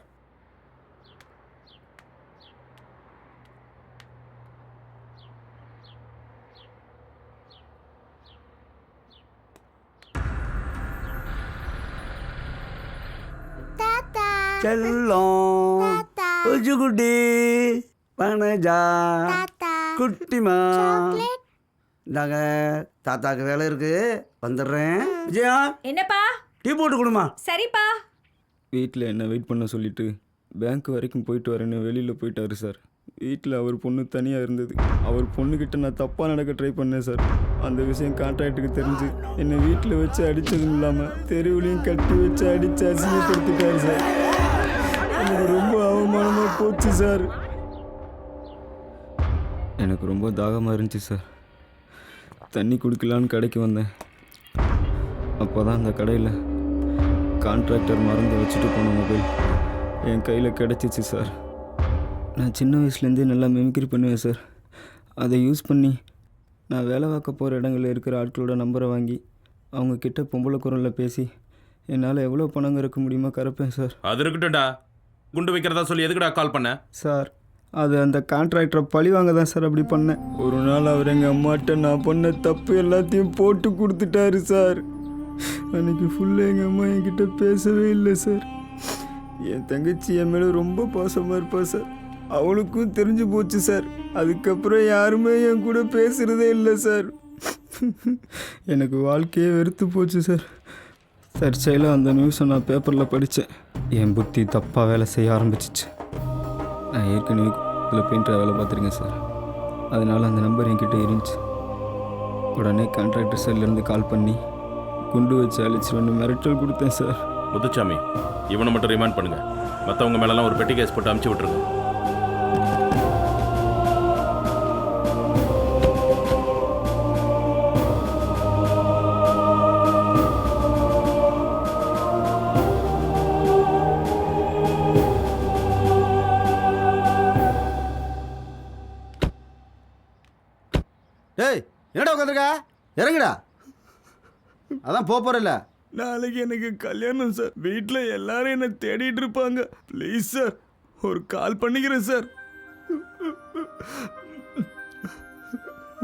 செல்லம் குட்டி பனஜா குட்டிமா, இந்தாங்க தாத்தாக்கு வேலை இருக்கு, வந்துடுறேன். விஜயா, என்னப்பா? டீ போட்டு கொடுமா. சரிப்பா. வீட்டில் என்ன வெயிட் பண்ண சொல்லிட்டு பேங்க் வரைக்கும் போயிட்டு வரேன்னு வெளியில் போயிட்டாரு சார். வீட்டில் அவர் பொண்ணு தனியாக இருந்தது. அவர் பொண்ணுக்கிட்ட நான் தப்பாக நடக்க ட்ரை பண்ணேன் சார். அந்த விஷயம் கான்ட்ராக்டுக்கு தெரிஞ்சு என்னை வீட்டில் வச்சு அடித்ததும் இல்லாமல் தெருவுலையும் கட்டி வச்சு அடித்து அசிங்கப்படுத்திட்டாரு சார். எனக்கு ரொம்ப அவமானமாக போச்சு சார். எனக்கு ரொம்ப தாகமாக இருந்துச்சு சார். தண்ணி குடிக்கலான்னு கடைக்கு வந்தேன். அப்போ தான் அந்த கடையில் கான்ட்ராக்டர் மறந்து வச்சுட்டு போன மொபைல் என் கையில் கிடச்சிச்சு சார். நான் சின்ன வயசுலேருந்தே நல்லா மிமிக்ரி பண்ணுவேன் சார். அதை யூஸ் பண்ணி நான் வேலை பார்க்க போகிற இடங்களில் இருக்கிற ஆட்களோட நம்பரை வாங்கி அவங்க கிட்ட பொம்பளை குரலில் பேசி என்னால் எவ்வளோ பணம் கறக்க முடியுமோ கறப்பேன் சார். அது இருக்கட்டும்டா. குண்டு வைக்கிறதா சொல்லி எதுக்குடா கால் பண்ண? சார் அது அந்த கான்ட்ராக்டரை பழி வாங்க தான் சார் அப்படி பண்ணேன். ஒரு நாள் அவர் எங்கள் அம்மாட்ட நான் பண்ண தப்பு எல்லாத்தையும் போட்டு கொடுத்துட்டாரு சார். அன்றைக்கி ஃபுல்லாக எங்கள் அம்மா என்கிட்ட பேசவே இல்லை சார். என் தங்கச்சி என் மேலே ரொம்ப பாசமாக இருப்பா சார். அவளுக்கும் தெரிஞ்சு போச்சு சார். அதுக்கப்புறம் யாருமே என் கூட பேசுகிறதே இல்லை சார். எனக்கு வாழ்க்கையே வெறுத்து போச்சு சார். தற்செயலாக அந்த நியூஸை நான் பேப்பரில் படித்தேன். என் புத்தி தப்பாக வேலை செய்ய ஆரம்பிச்சிச்சு. நான் ஏற்கனவே இதில் பெயிண்டராக வேலை பார்த்துருக்கேன் சார். அதனால் அந்த நம்பர் என்கிட்ட இருந்துச்சு. உடனே கான்ட்ராக்டர் சைட்லேருந்து கால் பண்ணி குண்டு வச்சு அழிச்சிருவேன்னு மிரட்டல் கொடுத்தேன் சார். முத்துச்சாமி, இவனை மட்டும் ரிமாண்ட் பண்ணுங்க. மற்றவங்க மேலெல்லாம் ஒரு பெட்டி கேஸ் போட்டு அமுச்சு விட்டுருங்க. டேய் என்னடா உட்காந்துருக்க? இறங்குடா. அதான் போறல. நாளைக்கு எனக்கு கல்யாணம் சார். வீட்டில் எல்லாரும் என்னை தேடிட்டு இருப்பாங்க. ப்ளீஸ் சார் ஒரு கால் பண்ணிக்கிறேன் சார்.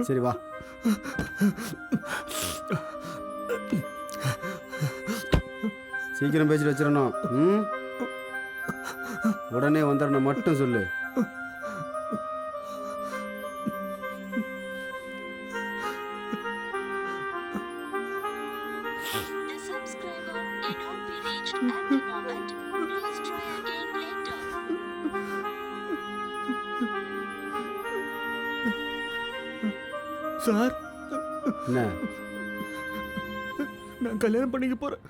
சரி வா. சீக்கிரம் பேசிட்டு வச்சிடணும். உடனே வந்துடணும் மட்டும் சொல்லு. சார் என்ன? நான் கல்யாணம் பண்ணிக்க போகிறேன்.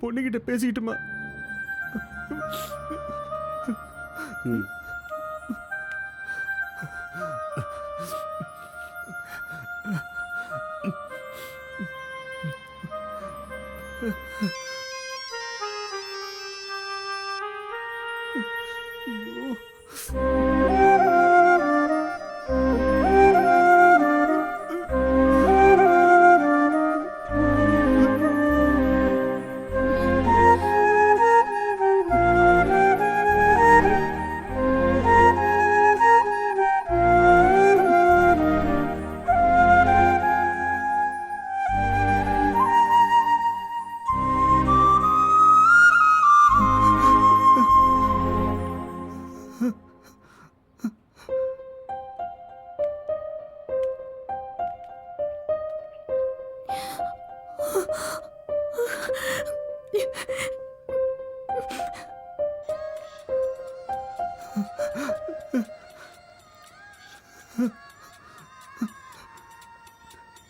பொண்ணுக்கிட்ட பேசிக்கிட்டுமா?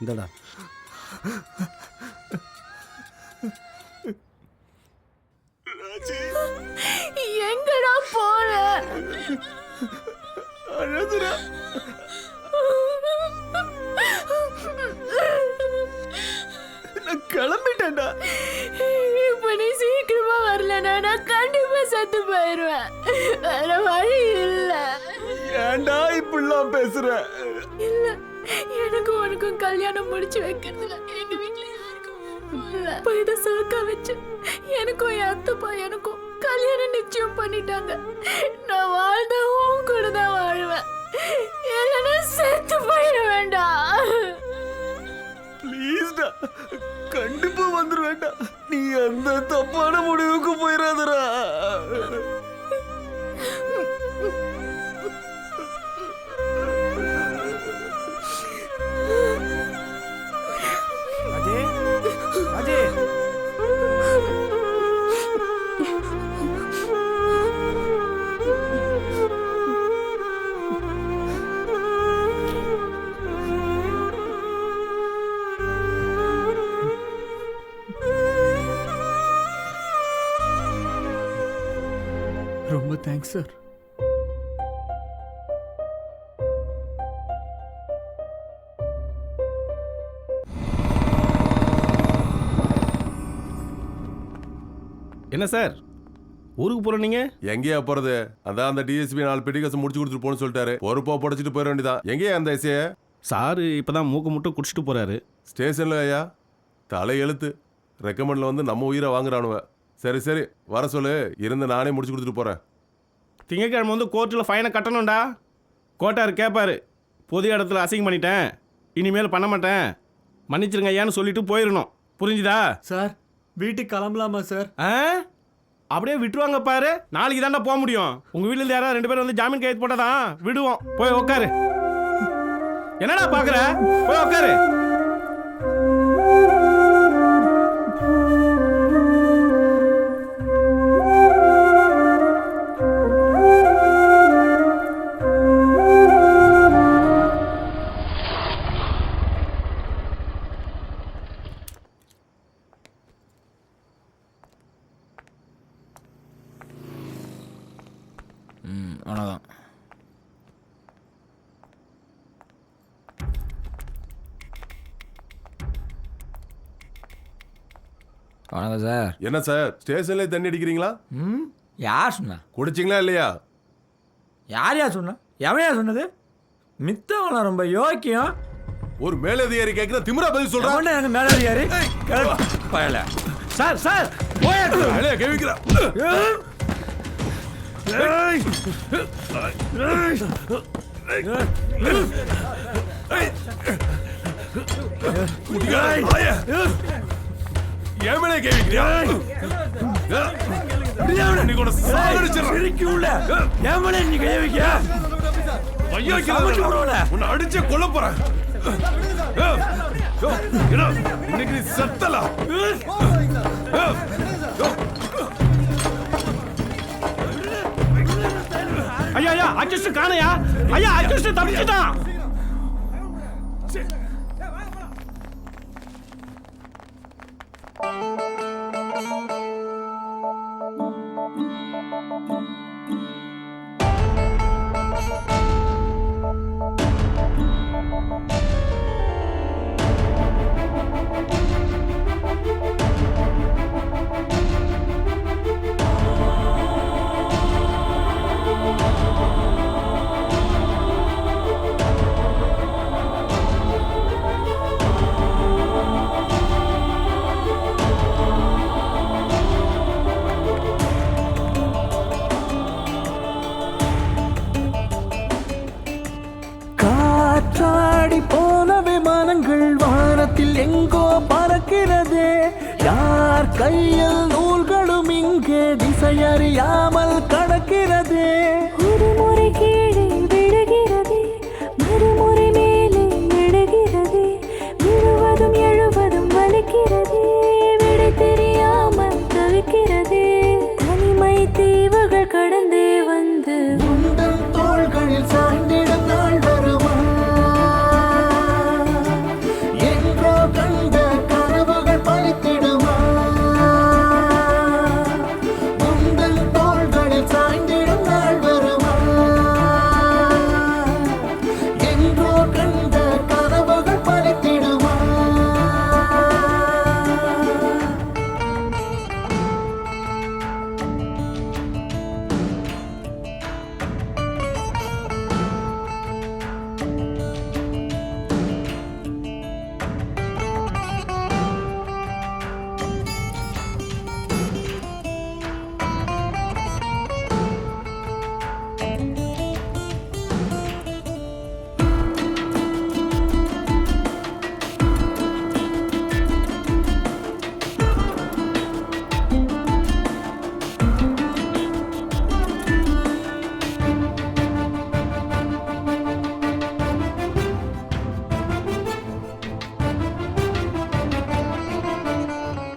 இந்தடா. எங்கடா போற? அழகுடா. நான் கிளம்பிட்டேன்டா. இப்ப நீ சீக்கிரமா வரலனா நான் கண்டிப்பா செத்து போயிருவேன். வேற வழி இல்ல. ஏன்டா இப்படிலாம் பேசுற? இல்ல, எனக்கு உனக்கும் கல்யாணம் முடிச்சு வைக்கிறதுல எங்க வீட்டுல யாருக்கும் இல்ல. இதை சாக்கா வச்சு எனக்கும் என் அத்தை பையனுக்கும் கல்யாணம் நிச்சயம் பண்ணிட்டாங்க. நான் வாழ்ந்த உன் கூட தான் வாழ்வேன். இல்லைன்னா செத்து போயிட வேண்டாம். ப்ளீஸ்டா, கண்டிப்பா வந்துருவேண்டா. நீ அந்த தப்பான முடிவுக்கு போயிடாதடா. ரொம்ப தேங்க்ஸ் சார். என்ன சார் ஊருக்கு போற நீங்க? எங்கேயா போறது? அதான் அந்த டிஎஸ்பி 4 பெட்டி கேஸ் முடிச்சு கொடுத்துட்டு போன்னு சொல்லிட்டாரு. பொறுப்பா புடைச்சிட்டு போயிட வேண்டியதான். எங்கேயா அந்த எஸ்ஏ? சாரு இப்பதான் மூக்க மட்டும் குடிச்சிட்டு போறாரு. ஸ்டேஷன்ல ஐயா. தலை எழுத்து ரெக்கமெண்டில் வந்து நம்ம உயிரை வாங்குறானுவ. சரி சரி வர சொல்லு, இருந்து நானே முடிச்சு கொடுத்துட்டு போகிறேன். திங்கக்கிழமை வந்து கோர்ட்டில் ஃபைனை கட்டணும்டா. கோட்டார் கேட்பாரு, பொது இடத்துல அசிங்கம் பண்ணிட்டேன், இனிமேல் பண்ண மாட்டேன், மன்னிச்சிருங்க ஐயான்னு சொல்லிட்டு போயிடணும். புரிஞ்சுதா சார்? வீட்டுக்கு கிளம்பலாமா சார்? அப்படியே விட்டுருவாங்க பாரு. நாளைக்கு தாண்டா போக முடியும். உங்கள் வீட்டில் யாராவது 2 பேரும் வந்து ஜாமீன் கையெழுத்து போட்டாதான் விடுவோம். போய் உட்காரு. என்னடா பார்க்குற? போய் உட்காரு. அவ்வளோதான். வணக்கம் சார். என்ன சார் ஸ்டேஷன்லேயே தண்ணி அடிக்கிறீங்களா? யார் சொன்னா? குடிச்சிங்களா இல்லையா? யார் சொன்னா? எவன் யார் சொன்னது? மித்தவங்களாம் ரொம்ப யோக்கியம். ஒரு மேலதிகாரி கேட்குற திமிரா பதில் சொல்கிறேன். எனக்கு மேலதிகாரி பயல. சார் சார் போய் கேட்கிறா. ஏமலே கேட்கிறியா? நீ கூட சாகடிச்சிருக்கீங்க. ஏமலே நீ கேட்கிறியா? ஐயோ உன்னை அடிச்சு கொல்ல போறேன். இன்னைக்கு நீ செத்தலாம். ஐயா ஐயா அக்யூஸ்ட் காணையா? ஐயா அக்யூஸ்ட் தப்பிச்சிட்டான். காற்றாடி போன விமானங்கள் வானத்தில் எங்கோ பறக்கிறதே. யார் கையில் நூல்களும் இங்கே திசையறியாமல் கடக்கிறதே. ஒரு முறை கீழே விழுகிறதே, மறுமுறை மேலே எழுகிறதே, விழுவதும் எழுவதும் வலிக்கிறதே, விடை தெரியாமல் தவிக்கிறதே. தனிமை தீவுகள் கடந்தே வந்து உந்தன் தோள்களில் சாய்ந்திடும் நாள் வருமா? எங்கோ கண்ட கனவுகள் பலித்திடுமா? உந்தன் தோள்களில் சாய்ந்திடும் நாள் வருமா? எங்கோ கண்ட கனவுகள் பலித்திடுமா?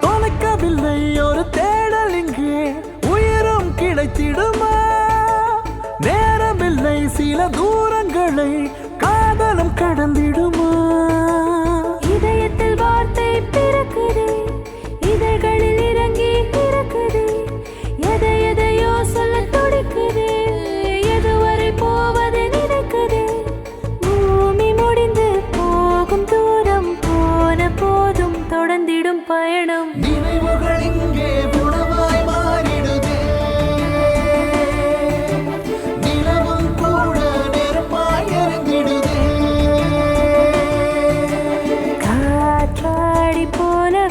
தொலைக்கவில்லை ஒரு தேடல் இங்கே, உயிரும் கிடைத்திடுமா? நேரமில்லை சில தூரங்களை காதலும் கடந்திடுமா? இதயத்தில் வார்த்தை பிறக்குதே, இதழ்களில் இறங்கி பிறக்குதே, எதை எதையோ சொல்ல துடிக்குதே, எதுவரை போவது நினைக்குதே. பூமி முடிந்து போகும் தூரம் போன போதும் தொடர்ந்திடும் பயணம். நினைவுகள் இங்கே உணவாய் மாறிடுதே. நிலவும் கூட நெருப்பாய் எரிந்திடுதே. காற்றாடி போல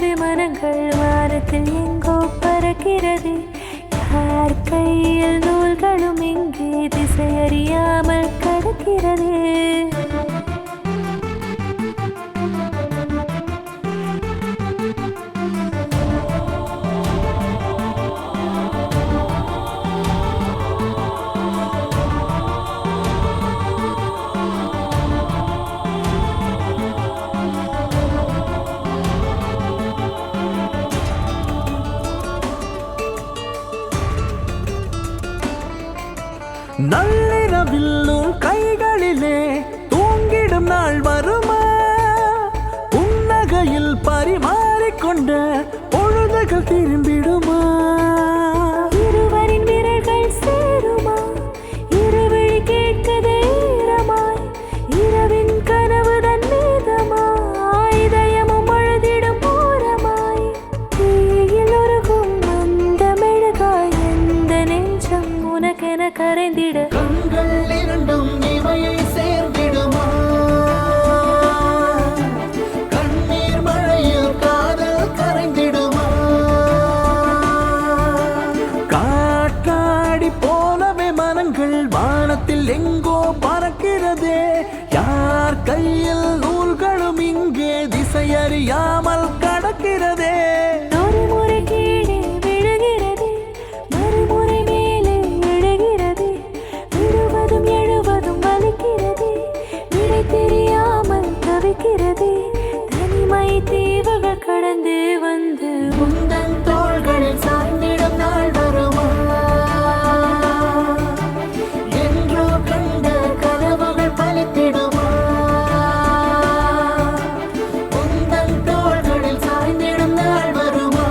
கையில் நூல்களும் இங்கே திசையறியாமல் கடக்கிறதே. நள்ளிரவில் உன் கைகளிலே தூங்கிடும் நாள் வருமா? புன்னகையில் பரிமாறிக்கொண்ட பொழுதுகள் திரும்பிடுமா? இருவரின் விரல்கள் சேருமா? இருவிழி கேட்கதே ஈரமாய். இரவின் கனவுதன் மீதமாய் இதயமும் அழுதிடும் ஓரமாய். தீயில் உருகும் அந்த மெழுகாய் எந்த நெஞ்சம் உனக்கென கரைந்திட. கண்கள் இரண்டும் இமையை சேர்ந்திடுமா? கண்ணீர் மழையில் காதல் கரைந்திடுமா? காற்றாடி போலவே மனங்கள் வானத்தில் எங்கோ பறக்கிறதே. யார் கையில் நூல்களும் இங்கே திசையறியாமல் கடக்கிறதே. ஒரு முறை கீழே விழுகிறது, மறுமுறை மேலே எழுகிறது. விழுவதும் எழுவதும் வலிக்கிறது, விடை தெரியாமல் தவிக்கிறது. தனிமை தீவுகள் கடந்து வந்து உந்தன் தோள்களில் சாய்ந்திடும் நாள் வருமா? என்றோ கண்ட கனவுகள் பலித்திடுமா? உந்தன் தோள்களில் சாய்ந்திடும் நாள் வருமா?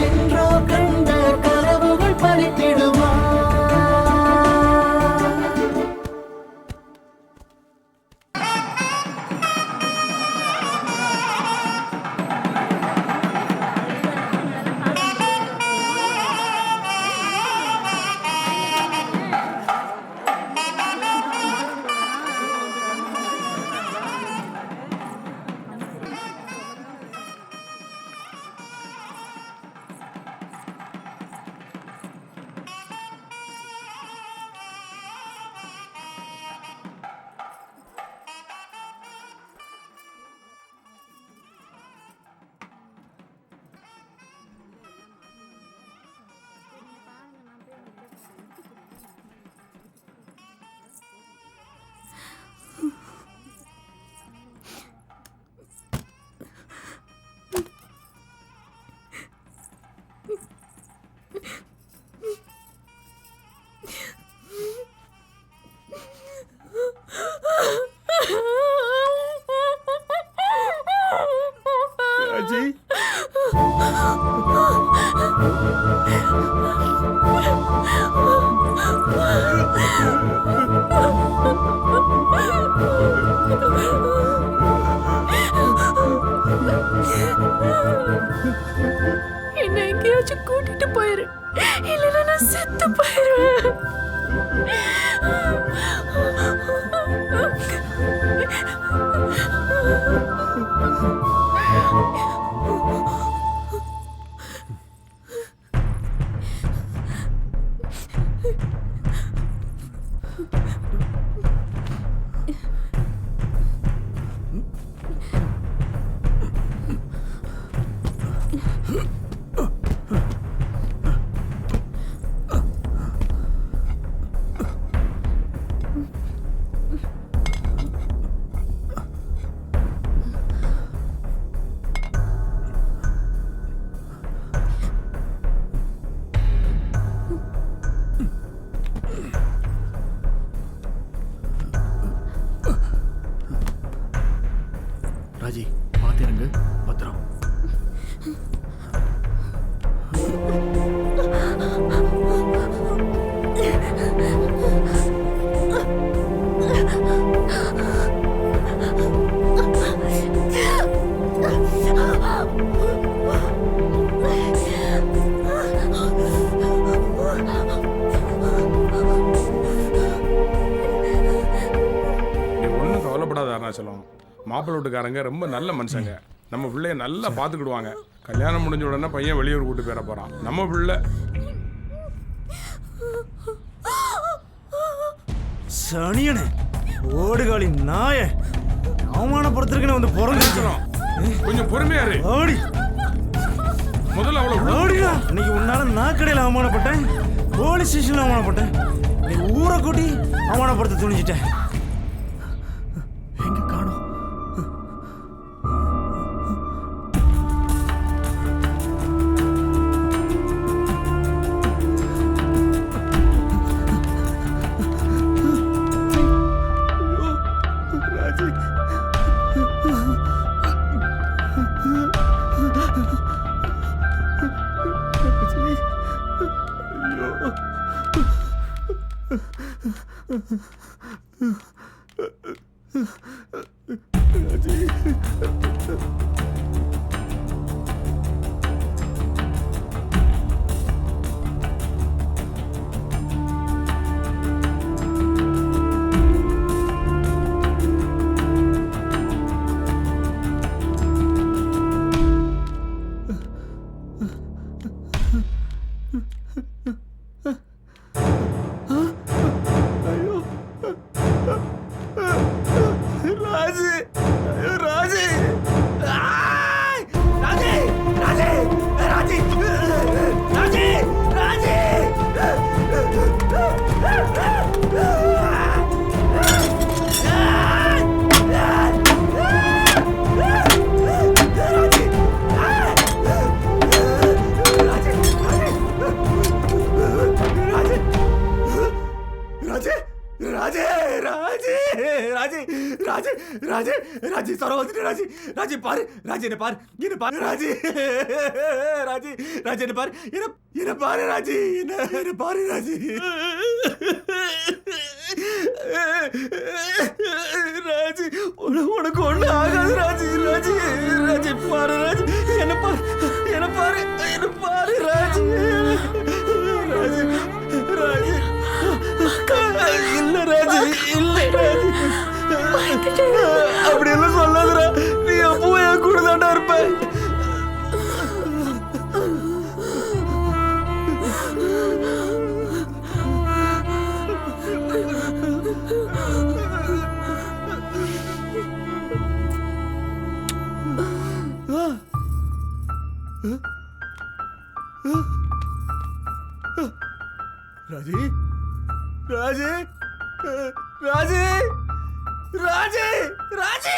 என்றோ கண்ட கனவுகள் பலித்திடுமா? ராஜி என்ன எங்கேயாச்சும் கூட்டிட்டு போயிரு, இல்லைன்னா நான் செத்து போயிருவேன். ராஜி பார்த்துருங்க, பத்திரம். ஒன்றும் கவலைப்படாத அருணாச்சலம். மாப்பிள்ளை வீட்டுக்காரங்க ரொம்ப நல்ல மனுஷங்க. நம்ம பிள்ளைய நல்லா பார்த்துக்கிடுவாங்க. கல்யாணம் முடிஞ்ச உடனே பையன் வெளியூர் கூட்டு போயிட போகிறான். நம்ம பிள்ளை சனியனே ஓடுகாலி நாய அவமானப்படுத்திருக்கேன் வந்து பிறந்துருக்கிறோம். கொஞ்சம் பொறுமையா இரு. ஓடி முதல்ல அவளை ஓடிடா. இன்னைக்கு உன்னால நான் கடையில் அவமானப்பட்டேன், போலீஸ் ஸ்டேஷன்ல அவமானப்பட்டேன், நீ ஊரை கூட்டி அவமானப்படுத்த துணிச்சிட்டேன். எங்க காணோம்? ராஜி சரம் வந்துட்டு ராஜி ராஜி பாரு ராஜி என்ன பாரு ராஜி ராஜி ராஜி என்ன பாரு என்ன பாரு ராஜி என்ன பாரு ராஜி ராஜி உனக்கு ஒண்ணு ஆகாது ராஜி ராஜி ராஜி பாரு ராஜி என்ன பாரு ராஜி ராஜி ராஜி இல்ல ராஜி இல்ல ராஜி அப்படி எல்லாம் சொல்லாதடா, நீ அப்பவும் என் கூட தாண்டா இருப்ப. ராஜி ராஜி ராஜி ராஜி ராஜி ராஜி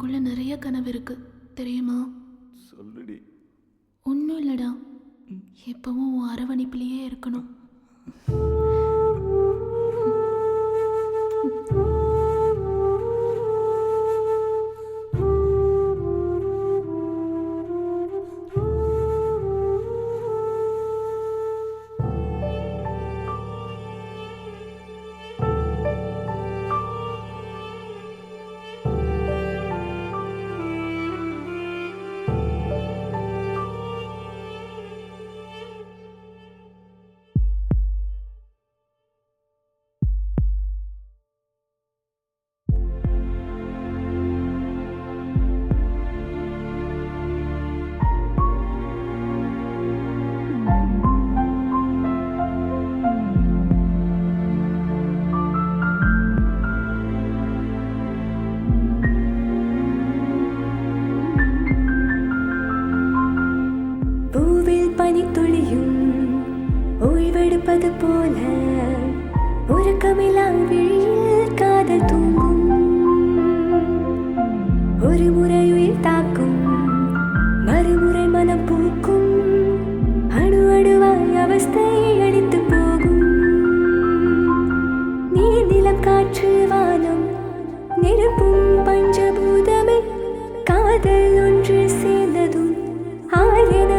எனக்குள்ள நிறைய கனவு இருக்கு தெரியுமா? சொல்லுடி. ஒன்றும் இல்லடா, எப்பவும் உன் அரவணைப்பிலேயே இருக்கணும். ஓய்வெடுப்பது போல உறக்கமில்லா விழியில் காதல் தூங்கும். ஒரு முறை உயிர் தாக்கும், மறுமுறை மனம் பூக்கும். அணு அணுவாய் அவஸ்தை அடித்து போகும். நீர் நிலம் காற்று வானம் நெருப்பும் பஞ்சபூதமே காதல் ஒன்று சேர்ந்ததும் ஆயன